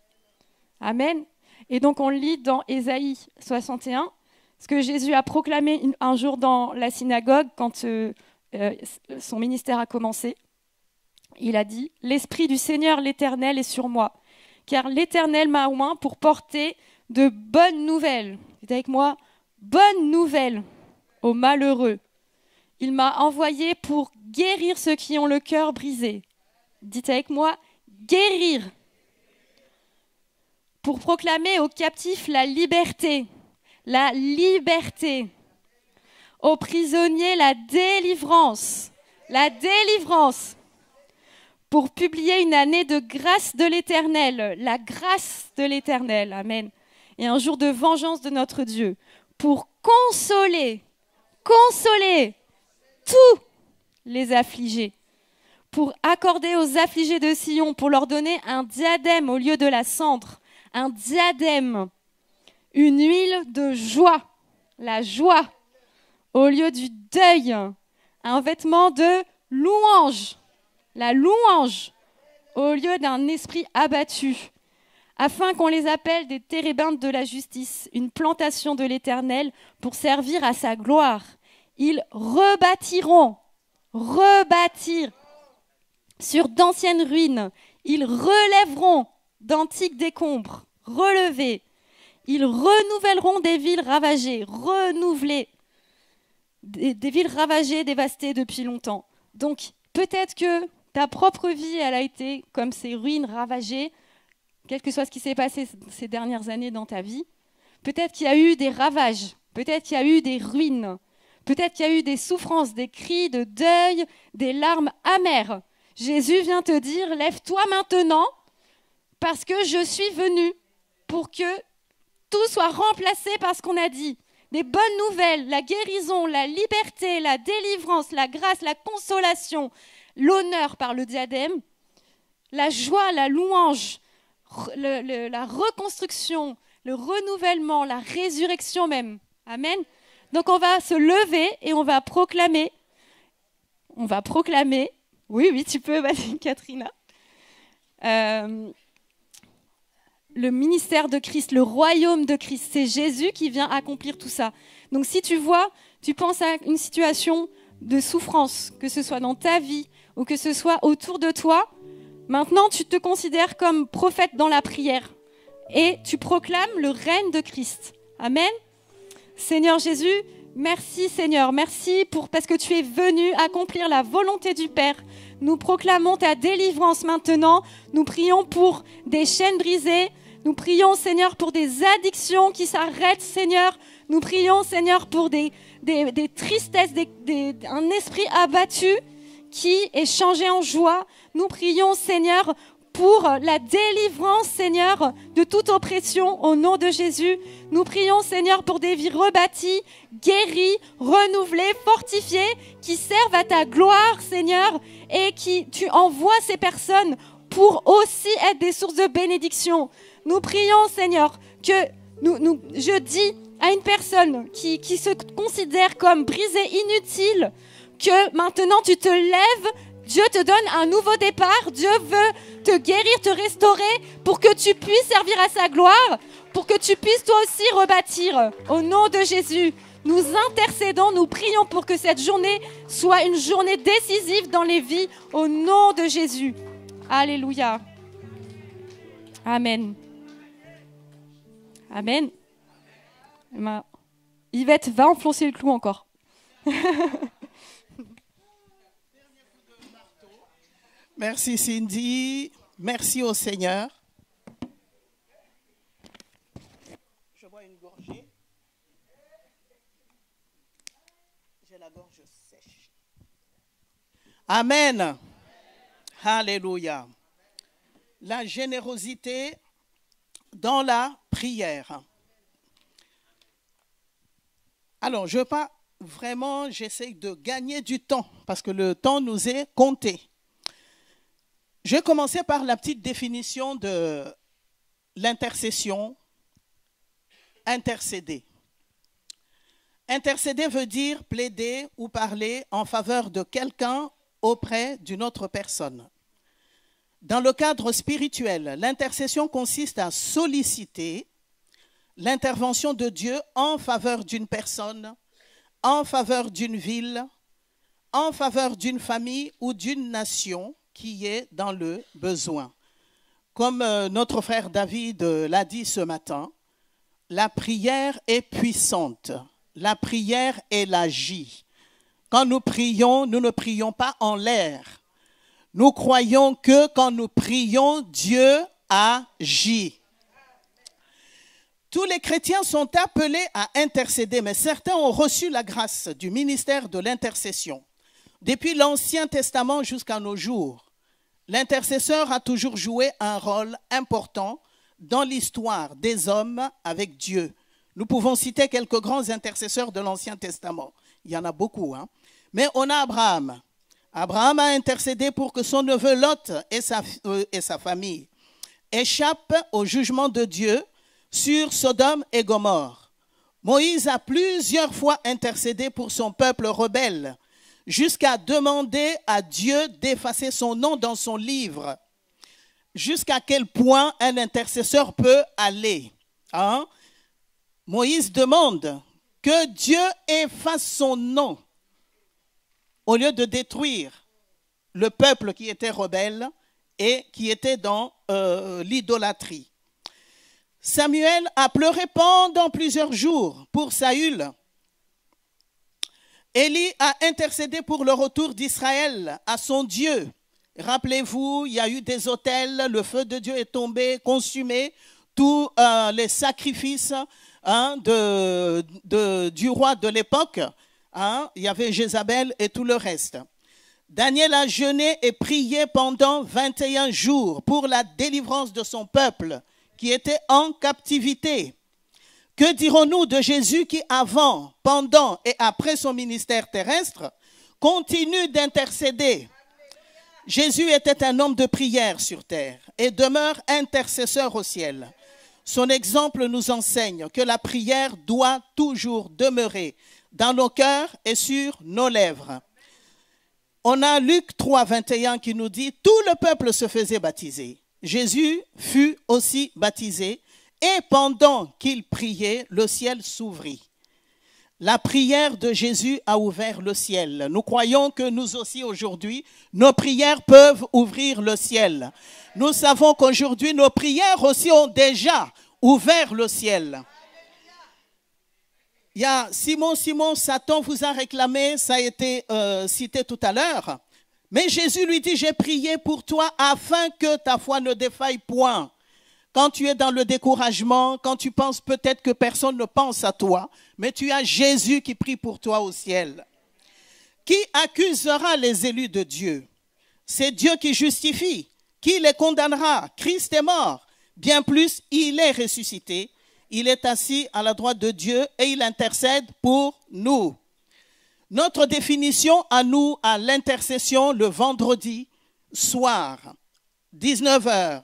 Amen. Et donc on lit dans Ésaïe 61, ce que Jésus a proclamé un jour dans la synagogue quand son ministère a commencé. Il a dit « L'Esprit du Seigneur l'Éternel est sur moi, car l'Éternel m'a oint pour porter de bonnes nouvelles. » Dites avec moi, « bonnes nouvelles aux malheureux. Il m'a envoyé pour guérir ceux qui ont le cœur brisé. » Dites avec moi, « guérir. » Pour proclamer aux captifs la liberté. La liberté. Aux prisonniers, la délivrance. La délivrance. Pour publier une année de grâce de l'Éternel. La grâce de l'Éternel. Amen. Et un jour de vengeance de notre Dieu. Pour consoler tous les affligés. Pour accorder aux affligés de Sion, pour leur donner un diadème au lieu de la cendre. Un diadème. Une huile de joie. La joie. Au lieu du deuil, un vêtement de louange, la louange, au lieu d'un esprit abattu, afin qu'on les appelle des térébintes de la justice, une plantation de l'Éternel pour servir à sa gloire. Ils rebâtiront, rebâtir sur d'anciennes ruines, ils relèveront d'antiques décombres, relevés, ils renouvelleront des villes ravagées, renouvelées, des villes ravagées, dévastées depuis longtemps. Donc, peut-être que ta propre vie, elle a été comme ces ruines ravagées, quel que soit ce qui s'est passé ces dernières années dans ta vie. Peut-être qu'il y a eu des ravages, peut-être qu'il y a eu des ruines, peut-être qu'il y a eu des souffrances, des cris de deuil, des larmes amères. Jésus vient te dire, lève-toi maintenant, parce que je suis venu pour que tout soit remplacé par ce qu'on a dit. Des bonnes nouvelles, la guérison, la liberté, la délivrance, la grâce, la consolation, l'honneur par le diadème, la joie, la louange, la reconstruction, le renouvellement, la résurrection même. Amen. Donc on va se lever et on va proclamer. Oui, tu peux, vas-y, Katrina. Le ministère de Christ, le royaume de Christ. C'est Jésus qui vient accomplir tout ça. Donc si tu vois, tu penses à une situation de souffrance, que ce soit dans ta vie ou que ce soit autour de toi, maintenant tu te considères comme prophète dans la prière et tu proclames le règne de Christ. Amen. Seigneur Jésus, merci Seigneur, merci parce que tu es venu accomplir la volonté du Père. Nous proclamons ta délivrance maintenant. Nous prions pour des chaînes brisées. Nous prions, Seigneur, pour des addictions qui s'arrêtent, Seigneur. Nous prions, Seigneur, pour des tristesses, un esprit abattu qui est changé en joie. Nous prions, Seigneur, pour la délivrance, Seigneur, de toute oppression au nom de Jésus. Nous prions, Seigneur, pour des vies rebâties, guéries, renouvelées, fortifiées, qui servent à ta gloire, Seigneur, et tu envoies ces personnes pour aussi être des sources de bénédiction. Nous prions, Seigneur, que je dis à une personne qui se considère comme brisée, inutile, que maintenant tu te lèves, Dieu te donne un nouveau départ, Dieu veut te guérir, te restaurer pour que tu puisses servir à sa gloire, pour que tu puisses toi aussi rebâtir. Au nom de Jésus, nous intercédons, nous prions pour que cette journée soit une journée décisive dans les vies, au nom de Jésus. Alléluia. Amen. Amen. Yvette, va enfoncer le clou encore. Merci Cindy, merci au Seigneur. Je bois une gorgée. J'ai la gorge sèche. Amen. Alléluia. La générosité dans la prière. Alors, je ne veux pas vraiment, j'essaie de gagner du temps parce que le temps nous est compté. Je vais commencer par la petite définition de l'intercession. Intercéder. Intercéder veut dire plaider ou parler en faveur de quelqu'un auprès d'une autre personne. Dans le cadre spirituel, l'intercession consiste à solliciter l'intervention de Dieu en faveur d'une personne, en faveur d'une ville, en faveur d'une famille ou d'une nation qui est dans le besoin. Comme notre frère David l'a dit ce matin, la prière est puissante, la prière elle agit. Quand nous prions, nous ne prions pas en l'air. Nous croyons que quand nous prions, Dieu agit. Tous les chrétiens sont appelés à intercéder, mais certains ont reçu la grâce du ministère de l'intercession. Depuis l'Ancien Testament jusqu'à nos jours, l'intercesseur a toujours joué un rôle important dans l'histoire des hommes avec Dieu. Nous pouvons citer quelques grands intercesseurs de l'Ancien Testament. Il y en a beaucoup, hein? Mais on a Abraham. Abraham a intercédé pour que son neveu Lot et sa famille échappent au jugement de Dieu sur Sodome et Gomorrhe. Moïse a plusieurs fois intercédé pour son peuple rebelle, jusqu'à demander à Dieu d'effacer son nom dans son livre. Jusqu'à quel point un intercesseur peut aller, hein? Moïse demande que Dieu efface son nom au lieu de détruire le peuple qui était rebelle et qui était dans l'idolâtrie. Samuel a pleuré pendant plusieurs jours pour Saül. Élie a intercédé pour le retour d'Israël à son Dieu. Rappelez-vous, il y a eu des autels, le feu de Dieu est tombé, consumé, tous les sacrifices, hein, du roi de l'époque, hein, il y avait Jézabel et tout le reste. Daniel a jeûné et prié pendant 21 jours pour la délivrance de son peuple qui était en captivité. Que dirons-nous de Jésus qui, avant, pendant et après son ministère terrestre, continue d'intercéder? Jésus était un homme de prière sur terre et demeure intercesseur au ciel. Son exemple nous enseigne que la prière doit toujours demeurer dans nos cœurs et sur nos lèvres. On a Luc 3, 21 qui nous dit « Tout le peuple se faisait baptiser. Jésus fut aussi baptisé et pendant qu'il priait, le ciel s'ouvrit. » La prière de Jésus a ouvert le ciel. Nous croyons que nous aussi aujourd'hui, nos prières peuvent ouvrir le ciel. Nous savons qu'aujourd'hui, nos prières aussi ont déjà ouvert le ciel. Il y a Simon, Satan vous a réclamé, ça a été cité tout à l'heure. Mais Jésus lui dit, j'ai prié pour toi afin que ta foi ne défaille point. Quand tu es dans le découragement, quand tu penses peut-être que personne ne pense à toi, mais tu as Jésus qui prie pour toi au ciel. Qui accusera les élus de Dieu? C'est Dieu qui justifie. Qui les condamnera? Christ est mort. Bien plus, il est ressuscité. Il est assis à la droite de Dieu et il intercède pour nous. Notre définition à nous, à l'intercession, le vendredi soir, 19 h.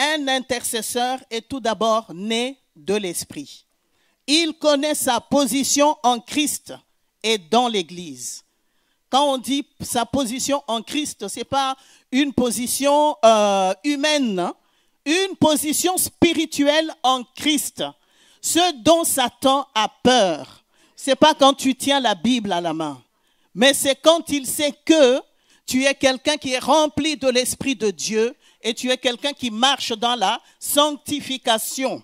Un intercesseur est tout d'abord né de l'Esprit. Il connaît sa position en Christ et dans l'Église. Quand on dit sa position en Christ, ce n'est pas une position humaine, hein? Une position spirituelle en Christ. Ce dont Satan a peur, ce n'est pas quand tu tiens la Bible à la main, mais c'est quand il sait que tu es quelqu'un qui est rempli de l'Esprit de Dieu et tu es quelqu'un qui marche dans la sanctification.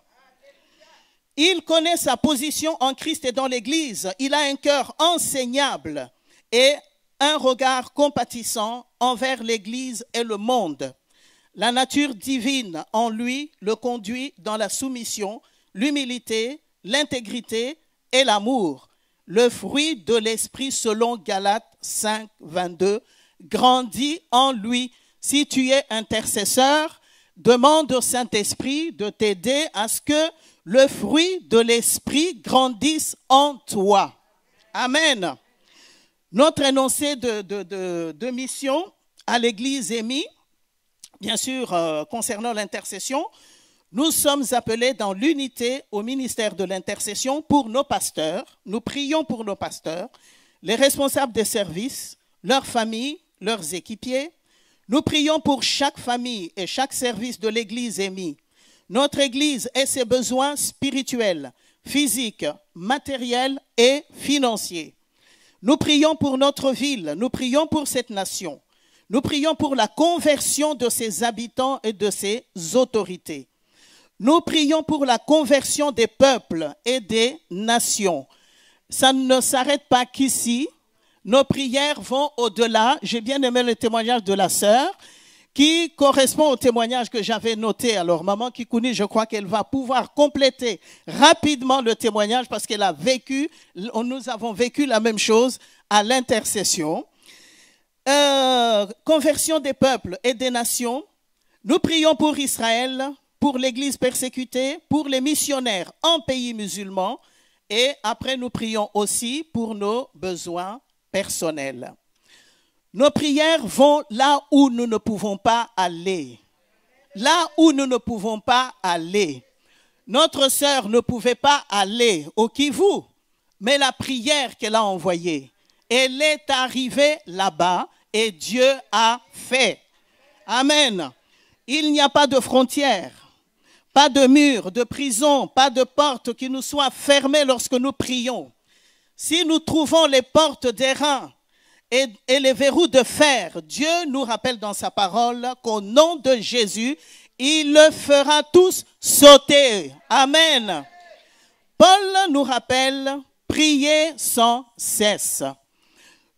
Il connaît sa position en Christ et dans l'Église. Il a un cœur enseignable et un regard compatissant envers l'Église et le monde. La nature divine en lui le conduit dans la soumission, l'humilité, l'intégrité et l'amour. Le fruit de l'Esprit selon Galates 5, 22 grandit en lui. Si tu es intercesseur, demande au Saint-Esprit de t'aider à ce que le fruit de l'Esprit grandisse en toi. Amen. Notre énoncé de mission à l'Église EMI, bien sûr, concernant l'intercession, nous sommes appelés dans l'unité au ministère de l'intercession pour nos pasteurs. Nous prions pour nos pasteurs, les responsables des services, leurs familles, leurs équipiers. Nous prions pour chaque famille et chaque service de l'Église EMI. Notre Église et ses besoins spirituels, physiques, matériels et financiers. Nous prions pour notre ville, nous prions pour cette nation. Nous prions pour la conversion de ses habitants et de ses autorités. Nous prions pour la conversion des peuples et des nations. Ça ne s'arrête pas qu'ici. Nos prières vont au-delà. J'ai bien aimé le témoignage de la sœur qui correspond au témoignage que j'avais noté. Alors, Maman Kikouni, je crois qu'elle va pouvoir compléter rapidement le témoignage parce qu'elle a vécu, nous avons vécu la même chose à l'intercession. Conversion des peuples et des nations. Nous prions pour Israël, pour l'Église persécutée, pour les missionnaires en pays musulmans. Et après, nous prions aussi pour nos besoins personnels. Nos prières vont là où nous ne pouvons pas aller. Là où nous ne pouvons pas aller. Notre sœur ne pouvait pas aller au Kivu, mais la prière qu'elle a envoyée, elle est arrivée là-bas et Dieu a fait. Amen. Il n'y a pas de frontières, pas de murs, de prison, pas de portes qui nous soient fermées lorsque nous prions. Si nous trouvons les portes d'airain et les verrous de fer, Dieu nous rappelle dans sa parole qu'au nom de Jésus, il le fera tous sauter. Amen. Paul nous rappelle, priez sans cesse.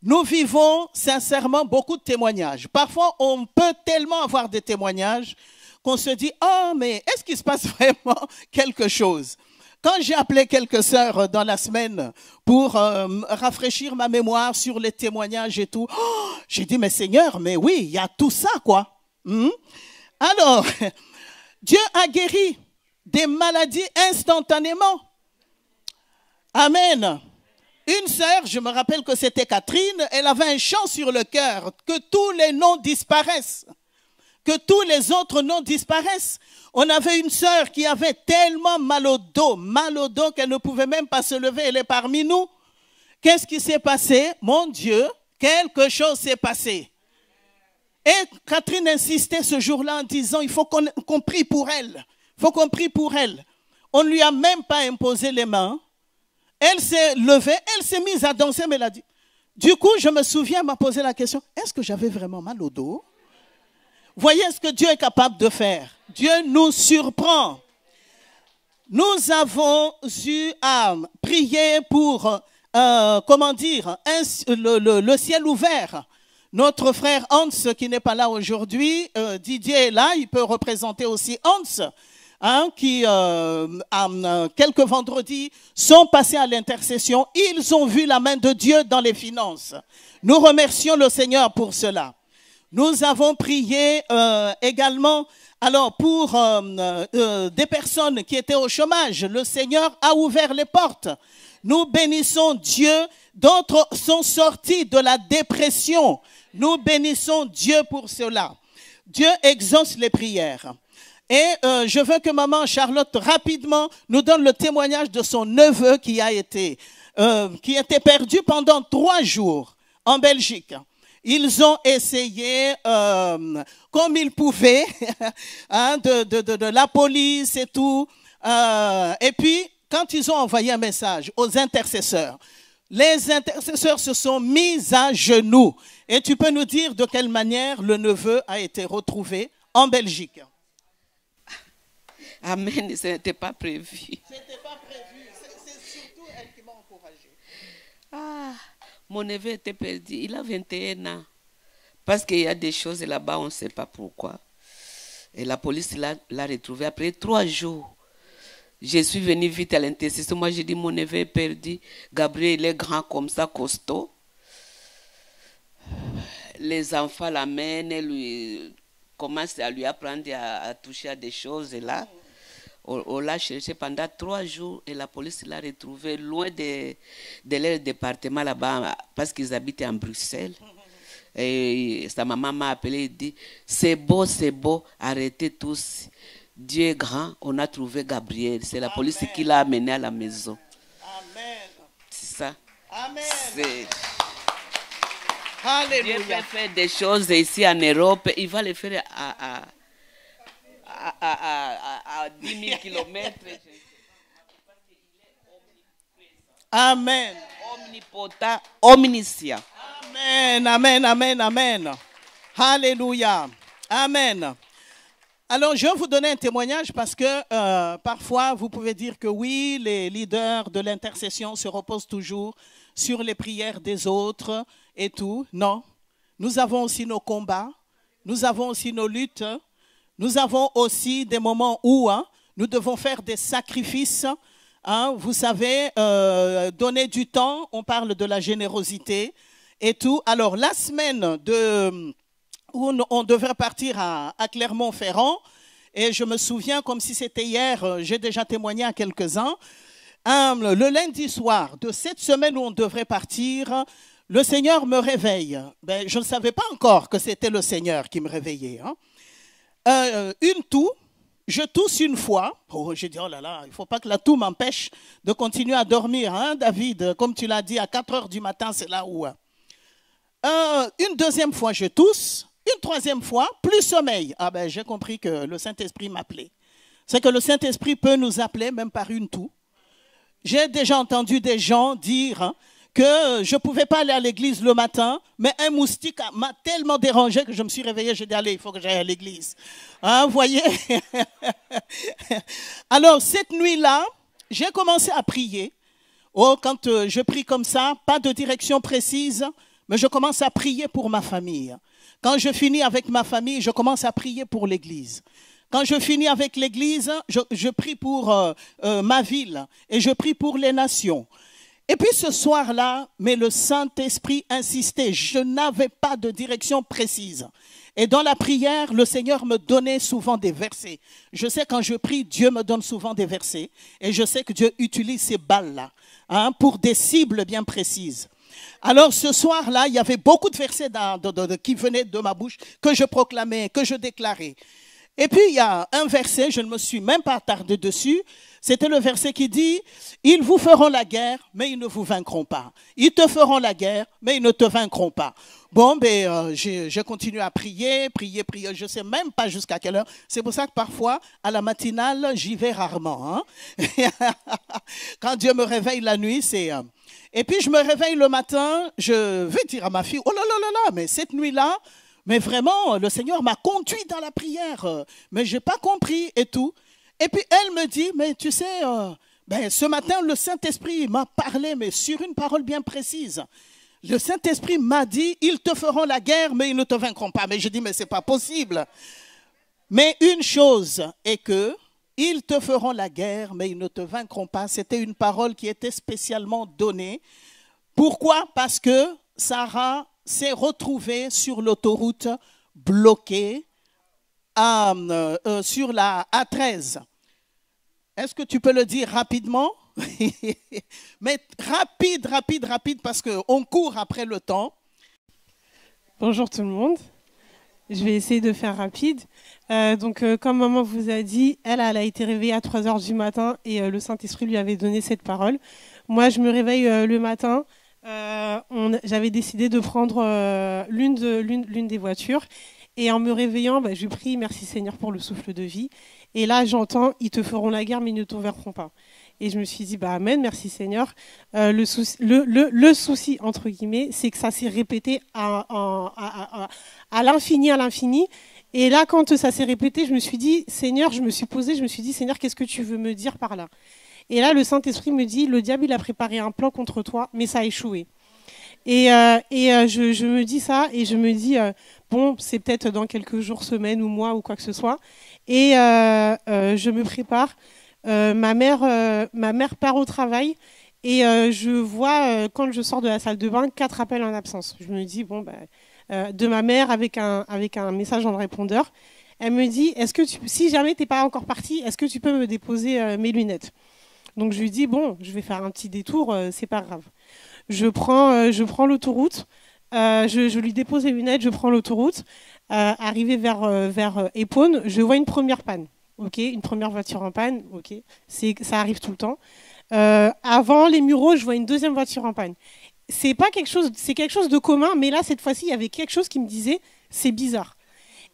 Nous vivons sincèrement beaucoup de témoignages. Parfois, on peut tellement avoir des témoignages qu'on se dit, oh, mais est-ce qu'il se passe vraiment quelque chose? Quand j'ai appelé quelques sœurs dans la semaine pour rafraîchir ma mémoire sur les témoignages et tout, oh, j'ai dit, mais Seigneur, mais oui, il y a tout ça, quoi. Alors, Dieu a guéri des maladies instantanément. Amen. Une sœur, je me rappelle que c'était Catherine, elle avait un chant sur le cœur, que tous les noms disparaissent. Que tous les autres noms disparaissent. On avait une sœur qui avait tellement mal au dos qu'elle ne pouvait même pas se lever, elle est parmi nous. Qu'est-ce qui s'est passé? Mon Dieu, quelque chose s'est passé. Et Catherine insistait ce jour-là en disant, il faut qu'on prie pour elle. Il faut qu'on prie pour elle. On ne lui a même pas imposé les mains. Elle s'est levée, elle s'est mise à danser, mais elle a dit. Du coup, je me souviens, elle m'a posé la question, est-ce que j'avais vraiment mal au dos? Voyez ce que Dieu est capable de faire. Dieu nous surprend. Nous avons eu à prier pour, comment dire, le ciel ouvert. Notre frère Hans, qui n'est pas là aujourd'hui, Didier est là, il peut représenter aussi Hans, hein, qui, quelques vendredis, sont passés à l'intercession. Ils ont vu la main de Dieu dans les finances. Nous remercions le Seigneur pour cela. Nous avons prié également alors pour des personnes qui étaient au chômage. Le Seigneur a ouvert les portes. Nous bénissons Dieu. D'autres sont sortis de la dépression. Nous bénissons Dieu pour cela. Dieu exauce les prières. Et je veux que maman Charlotte rapidement nous donne le témoignage de son neveu qui était perdu pendant 3 jours en Belgique. Ils ont essayé, comme ils pouvaient, hein, de la police et tout. Et puis, quand ils ont envoyé un message aux intercesseurs, les intercesseurs se sont mis à genoux. Et tu peux nous dire de quelle manière le neveu a été retrouvé en Belgique? Amen, ce n'était pas prévu. Ce n'était pas prévu. C'est surtout elle qui m'a encouragée. Ah. Mon neveu était perdu, il a 21 ans. Parce qu'il y a des choses là-bas, on ne sait pas pourquoi. Et la police l'a retrouvé après 3 jours. Je suis venue vite à l'intercession. Moi, j'ai dit, mon neveu est perdu. Gabriel, il est grand comme ça, costaud. Les enfants l'amènent, lui commencent à lui apprendre à toucher à des choses. Et là, on l'a cherché pendant 3 jours et la police l'a retrouvé loin de leur département là-bas parce qu'ils habitent en Bruxelles. Et sa maman m'a appelé et dit, c'est beau, arrêtez tous. Dieu est grand, on a trouvé Gabriel. C'est la police qui l'a amené à la maison. Amen. C'est ça. Amen. Dieu peut faire des choses ici en Europe, il va les faire à 10 000 kilomètres. Amen. Omnipotent, omniscient. Amen, amen, amen, amen. Alléluia. Amen. Alors, je vais vous donner un témoignage parce que parfois, vous pouvez dire que oui, les leaders de l'intercession se reposent toujours sur les prières des autres et tout. Non, nous avons aussi nos combats. nous avons aussi nos luttes. Nous avons aussi des moments où nous devons faire des sacrifices. Vous savez, donner du temps, on parle de la générosité et tout. Alors, la semaine où on devrait partir à Clermont-Ferrand, et je me souviens comme si c'était hier, j'ai déjà témoigné à quelques-uns, le lundi soir de cette semaine où on devrait partir, le Seigneur me réveille. Ben, je ne savais pas encore que c'était le Seigneur qui me réveillait. Une toux, je tousse une fois. Oh, j'ai dit, oh là là, il ne faut pas que la toux m'empêche de continuer à dormir, hein, David. Comme tu l'as dit, à 4 heures du matin, c'est là où... une deuxième fois, je tousse. Une troisième fois, plus sommeil. Ah ben, j'ai compris que le Saint-Esprit m'appelait. C'est que le Saint-Esprit peut nous appeler même par une toux. J'ai déjà entendu des gens dire que je ne pouvais pas aller à l'église le matin, mais un moustique m'a tellement dérangé que je me suis réveillé. J'ai dit, allez, il faut que j'aille à l'église. Vous voyez? Alors, cette nuit-là, j'ai commencé à prier. Oh, quand je prie comme ça, pas de direction précise, mais je commence à prier pour ma famille. Quand je finis avec ma famille, je commence à prier pour l'église. Quand je finis avec l'église, je prie pour ma ville et je prie pour les nations. Et puis ce soir-là, mais le Saint-Esprit insistait. Je n'avais pas de direction précise. Et dans la prière, le Seigneur me donnait souvent des versets. Je sais quand je prie, Dieu me donne souvent des versets. Et je sais que Dieu utilise ces balles-là pour des cibles bien précises. Alors ce soir-là, il y avait beaucoup de versets qui venaient de ma bouche, que je proclamais, que je déclarais. Et puis il y a un verset, je ne me suis même pas attardé dessus, c'était le verset qui dit « Ils vous feront la guerre, mais ils ne vous vaincront pas. Ils te feront la guerre, mais ils ne te vaincront pas. » Bon, ben, j'ai continué à prier, je ne sais même pas jusqu'à quelle heure. C'est pour ça que parfois, à la matinale, j'y vais rarement. Quand Dieu me réveille la nuit, c'est... Et puis je me réveille le matin, je vais dire à ma fille, oh là là là là, mais cette nuit-là, mais vraiment, le Seigneur m'a conduit dans la prière, mais je n'ai pas compris et tout. Et puis elle me dit, mais tu sais, ben, ce matin, le Saint-Esprit m'a parlé, mais sur une parole bien précise. Le Saint-Esprit m'a dit, ils te feront la guerre, mais ils ne te vaincront pas. Mais je dis, mais ce n'est pas possible. Mais une chose est que, ils te feront la guerre, mais ils ne te vaincront pas. C'était une parole qui était spécialement donnée. Pourquoi? Parce que Sarah s'est retrouvée sur l'autoroute bloquée sur la A13. Est-ce que tu peux le dire rapidement? Mais rapide, parce qu'on court après le temps. Bonjour tout le monde. Je vais essayer de faire rapide. Comme maman vous a dit, elle a été réveillée à 3 heures du matin et le Saint-Esprit lui avait donné cette parole. Moi, je me réveille le matin. J'avais décidé de prendre l'une des voitures. Et en me réveillant, je prie, merci Seigneur pour le souffle de vie. Et là, j'entends, ils te feront la guerre, mais ils ne t'enverront pas. Et je me suis dit, amen, merci Seigneur. Le souci, entre guillemets, c'est que ça s'est répété à l'infini. Et là, quand ça s'est répété, je me suis dit, Seigneur, je me suis dit, Seigneur, qu'est-ce que tu veux me dire par là? Et là, le Saint-Esprit me dit, le diable, il a préparé un plan contre toi, mais ça a échoué. Je me dis ça, et je me dis, bon, c'est peut-être dans quelques jours, semaines ou mois ou quoi que ce soit. Et je me prépare. Ma mère part au travail et je vois, quand je sors de la salle de bain, 4 appels en absence. Je me dis, bon, de ma mère avec un message dans le répondeur. Elle me dit, si jamais tu n'es pas encore partie, est-ce que tu peux me déposer mes lunettes? Donc je lui dis, bon, je vais faire un petit détour, c'est pas grave. Je prends l'autoroute, je lui dépose les lunettes, je prends l'autoroute. Arrivé vers Épône, je vois une première panne. Okay, une première voiture en panne, okay. Ça arrive tout le temps. Avant les Mureaux, je vois une deuxième voiture en panne. C'est quelque chose de commun, mais là, cette fois-ci, il y avait quelque chose qui me disait, c'est bizarre.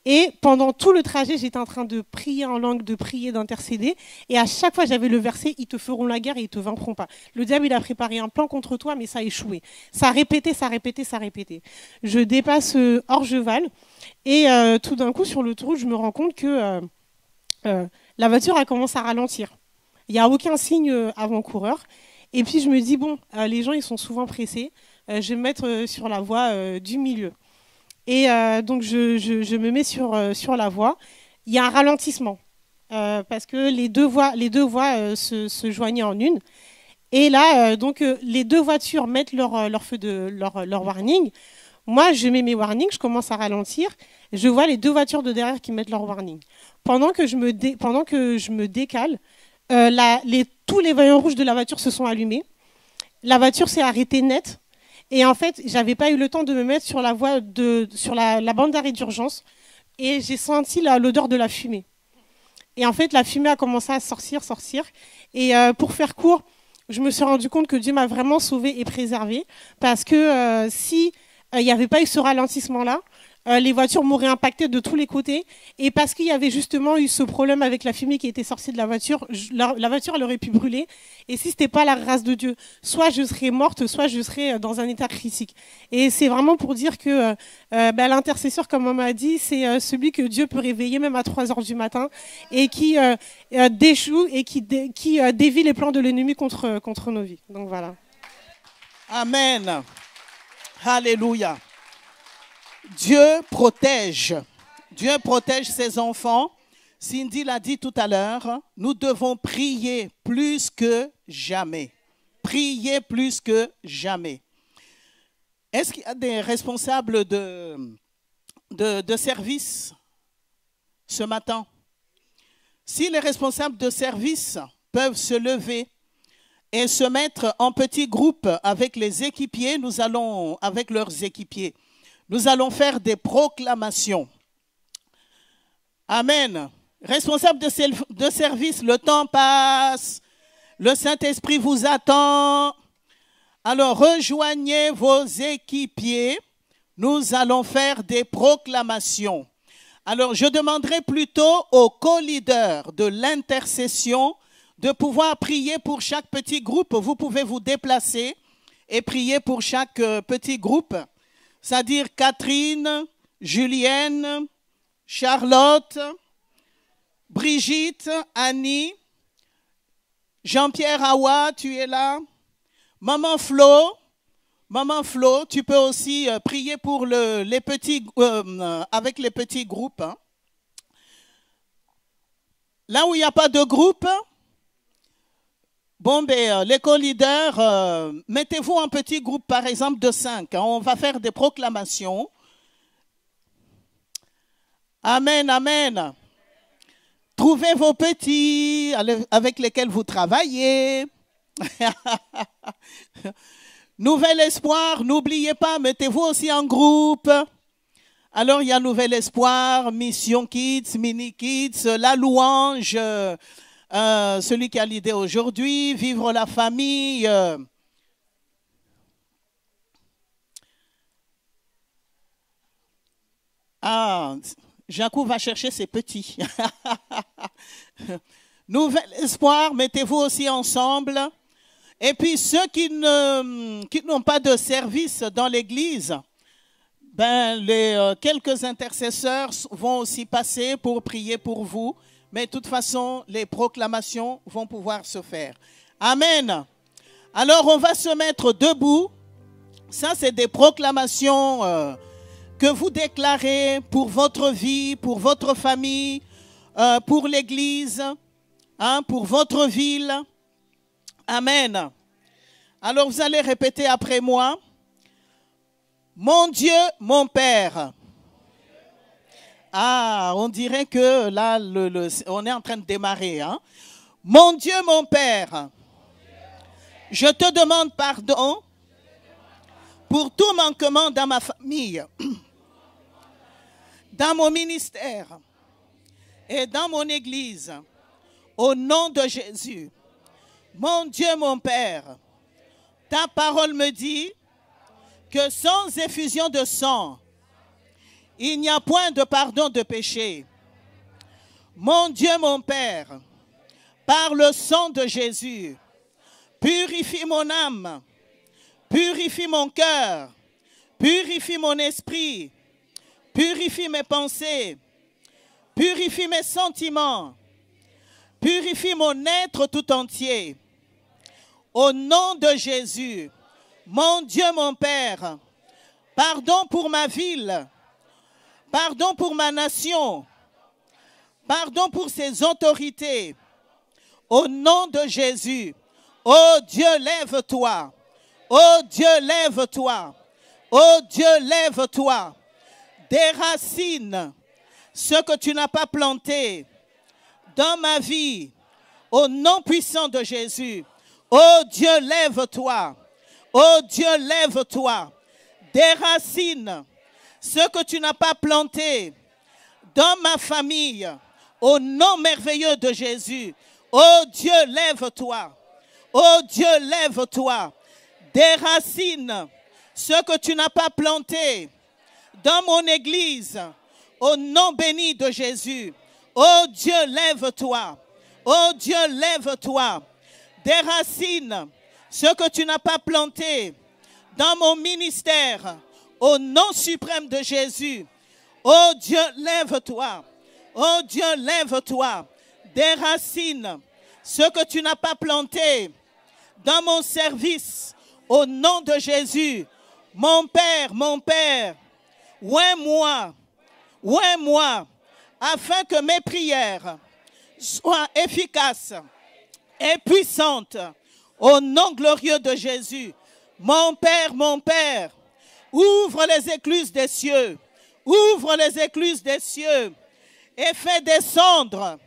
Et pendant tout le trajet, j'étais en train de prier en langue, de prier, d'intercéder. Et à chaque fois, j'avais le verset, ils te feront la guerre et ils te vaincront pas. Le diable, il a préparé un plan contre toi, mais ça a échoué. Ça a répété. Je dépasse Orgeval et tout d'un coup, sur l'autoroute, je me rends compte que la voiture, elle commence à ralentir. Il n'y a aucun signe avant-coureur. Et puis, je me dis, bon, les gens, ils sont souvent pressés. Je vais me mettre sur la voie du milieu. Et donc, je me mets sur la voie. Il y a un ralentissement parce que les deux voies se joignaient en une. Et là, les deux voitures mettent leur feu leur warning. Moi, je mets mes warnings, je commence à ralentir. Je vois les deux voitures de derrière qui mettent leur warning. Pendant que je me décale, tous les voyants rouges de la voiture se sont allumés. La voiture s'est arrêtée net. Et en fait, j'avais pas eu le temps de me mettre sur la voie sur la bande d'arrêt d'urgence. Et j'ai senti l'odeur de la fumée. Et en fait, la fumée a commencé à sortir. Et pour faire court, je me suis rendu compte que Dieu m'a vraiment sauvée et préservée. Parce que si il n'y avait pas eu ce ralentissement-là, les voitures m'auraient impacté de tous les côtés. Et parce qu'il y avait justement eu ce problème avec la fumée qui était sortie de la voiture, la voiture, elle aurait pu brûler. Et si ce n'était pas la grâce de Dieu, soit je serais morte, soit je serais dans un état critique. Et c'est vraiment pour dire que l'intercesseur, comme on m'a dit, c'est celui que Dieu peut réveiller même à 3 heures du matin et qui déchoue et qui dévie les plans de l'ennemi contre nos vies. Donc voilà. Amen. Alléluia. Dieu protège ses enfants. Cindy l'a dit tout à l'heure, nous devons prier plus que jamais. Prier plus que jamais. Est-ce qu'il y a des responsables de service ce matin? Si les responsables de service peuvent se lever et se mettre en petits groupes avec les équipiers, avec leurs équipiers, nous allons faire des proclamations. Amen. Responsables de service, le temps passe. Le Saint-Esprit vous attend. Alors, rejoignez vos équipiers. Nous allons faire des proclamations. Alors, je demanderai plutôt aux co-leaders de l'intercession de pouvoir prier pour chaque petit groupe. Vous pouvez vous déplacer et prier pour chaque petit groupe. C'est-à-dire Catherine, Julienne, Charlotte, Brigitte, Annie, Jean-Pierre Awa, tu es là. Maman Flo, tu peux aussi prier pour les petits, avec les petits groupes. Hein. Là où il n'y a pas de groupe, bon, les co-leaders, mettez-vous en petit groupe, par exemple, de 5. Hein. On va faire des proclamations. Amen, amen. Trouvez vos petits avec lesquels vous travaillez. Nouvel Espoir, n'oubliez pas, mettez-vous aussi en groupe. Alors, il y a Nouvel Espoir, Mission Kids, Mini Kids, La Louange, celui qui a l'idée aujourd'hui, Vivre la famille. Jacob va chercher ses petits. Nouvel Espoir, mettez-vous aussi ensemble. Et puis ceux qui n'ont pas de service dans l'église, quelques intercesseurs vont aussi passer pour prier pour vous. Mais de toute façon, les proclamations vont pouvoir se faire. Amen. Alors, on va se mettre debout. Ça, c'est des proclamations que vous déclarez pour votre vie, pour votre famille, pour l'église, hein, pour votre ville. Amen. Alors, vous allez répéter après moi. Mon Dieu, mon Père. Ah, on dirait que là, on est en train de démarrer. Hein? Mon Dieu, mon Père, je te demande pardon pour tout manquement dans ma famille, dans mon ministère et dans mon église. Au nom de Jésus. Mon Dieu, mon Père, ta parole me dit que sans effusion de sang, il n'y a point de pardon de péché. Mon Dieu, mon Père, par le sang de Jésus, purifie mon âme, purifie mon cœur, purifie mon esprit, purifie mes pensées, purifie mes sentiments, purifie mon être tout entier. Au nom de Jésus, mon Dieu, mon Père, pardon pour ma ville, Pardon pour ma nation. Pardon pour ses autorités. Au nom de Jésus. Oh Dieu, lève-toi. Oh Dieu, lève-toi. Oh Dieu, lève-toi. Déracine ce que tu n'as pas planté dans ma vie. Au nom puissant de Jésus. Oh Dieu, lève-toi. Oh Dieu, lève-toi. Déracine ce que tu n'as pas planté dans ma famille. Au nom merveilleux de Jésus. Oh Dieu, lève-toi. Oh Dieu, lève-toi. Déracine ce que tu n'as pas planté dans mon église. Au nom béni de Jésus. Oh Dieu, lève-toi. Oh Dieu, lève-toi. Déracine ce que tu n'as pas planté dans mon ministère. Au nom suprême de Jésus. Oh Dieu, lève-toi. Oh Dieu, lève-toi. Déracine ce que tu n'as pas planté dans mon service. Au nom de Jésus. Mon Père, oins-moi, afin que mes prières soient efficaces et puissantes. Au nom glorieux de Jésus. Mon Père, ouvre les écluses des cieux. Ouvre les écluses des cieux et fais descendre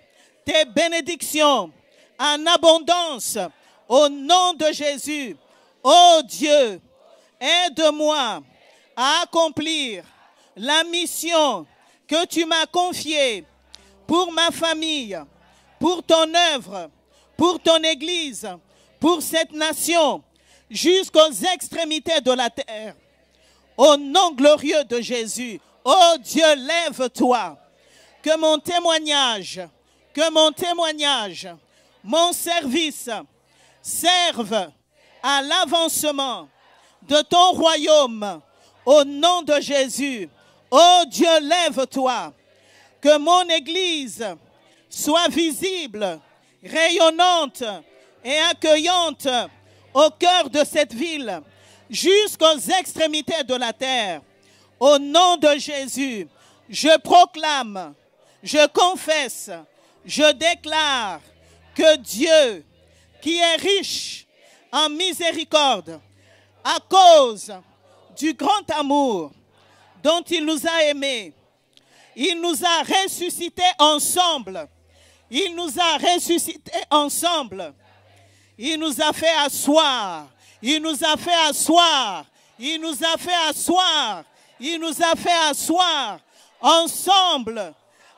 tes bénédictions en abondance au nom de Jésus. Oh Dieu, aide-moi à accomplir la mission que tu m'as confiée pour ma famille, pour ton œuvre, pour ton église, pour cette nation, jusqu'aux extrémités de la terre. Au nom glorieux de Jésus, oh Dieu, lève-toi. Que mon témoignage, mon service serve à l'avancement de ton royaume. Au nom de Jésus, oh Dieu, lève-toi. Que mon église soit visible, rayonnante et accueillante au cœur de cette ville, jusqu'aux extrémités de la terre. Au nom de Jésus, je proclame, je confesse, je déclare que Dieu, qui est riche en miséricorde, à cause du grand amour dont il nous a aimés, il nous a ressuscités ensemble. Il nous a ressuscités ensemble. Il nous a fait asseoir. Il nous a fait asseoir. Il nous a fait asseoir. Il nous a fait asseoir ensemble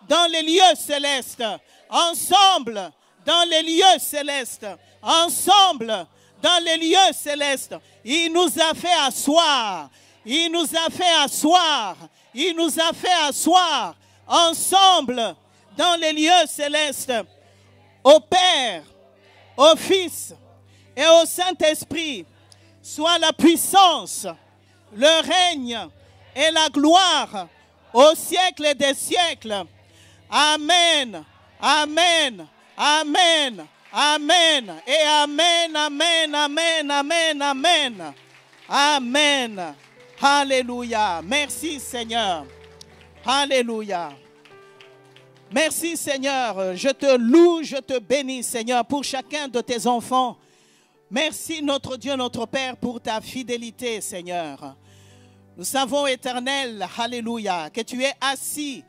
dans les lieux célestes. Ensemble dans les lieux célestes. Ensemble dans les lieux célestes. Il nous a fait asseoir. Il nous a fait asseoir. Il nous a fait asseoir ensemble dans les lieux célestes. Au Père, au Fils et au Saint-Esprit soit la puissance, le règne et la gloire au siècle des siècles. Amen, amen, amen, amen et amen, amen, amen, amen, amen. Amen. Alléluia. Merci Seigneur. Alléluia. Merci Seigneur. Je te loue, je te bénis Seigneur pour chacun de tes enfants. Merci notre Dieu, notre Père pour ta fidélité Seigneur. Nous savons éternel, alléluia, que tu es assis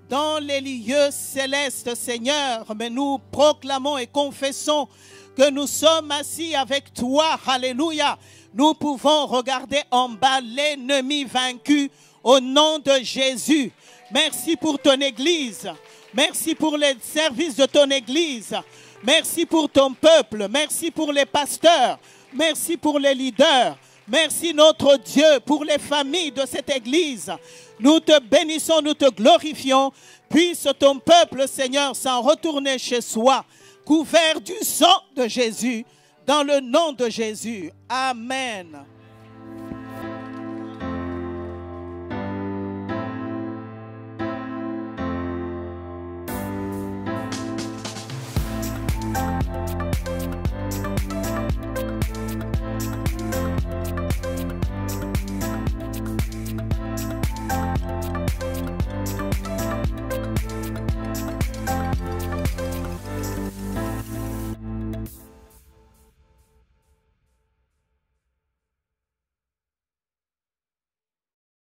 dans les lieux célestes Seigneur. Mais nous proclamons et confessons que nous sommes assis avec toi. Alléluia. Nous pouvons regarder en bas l'ennemi vaincu au nom de Jésus. Merci pour ton église. Merci pour les services de ton église. Merci pour ton peuple. Merci pour les pasteurs. Merci pour les leaders. Merci notre Dieu pour les familles de cette église. Nous te bénissons, nous te glorifions. Puisse ton peuple, Seigneur, s'en retourner chez soi, couvert du sang de Jésus, dans le nom de Jésus. Amen.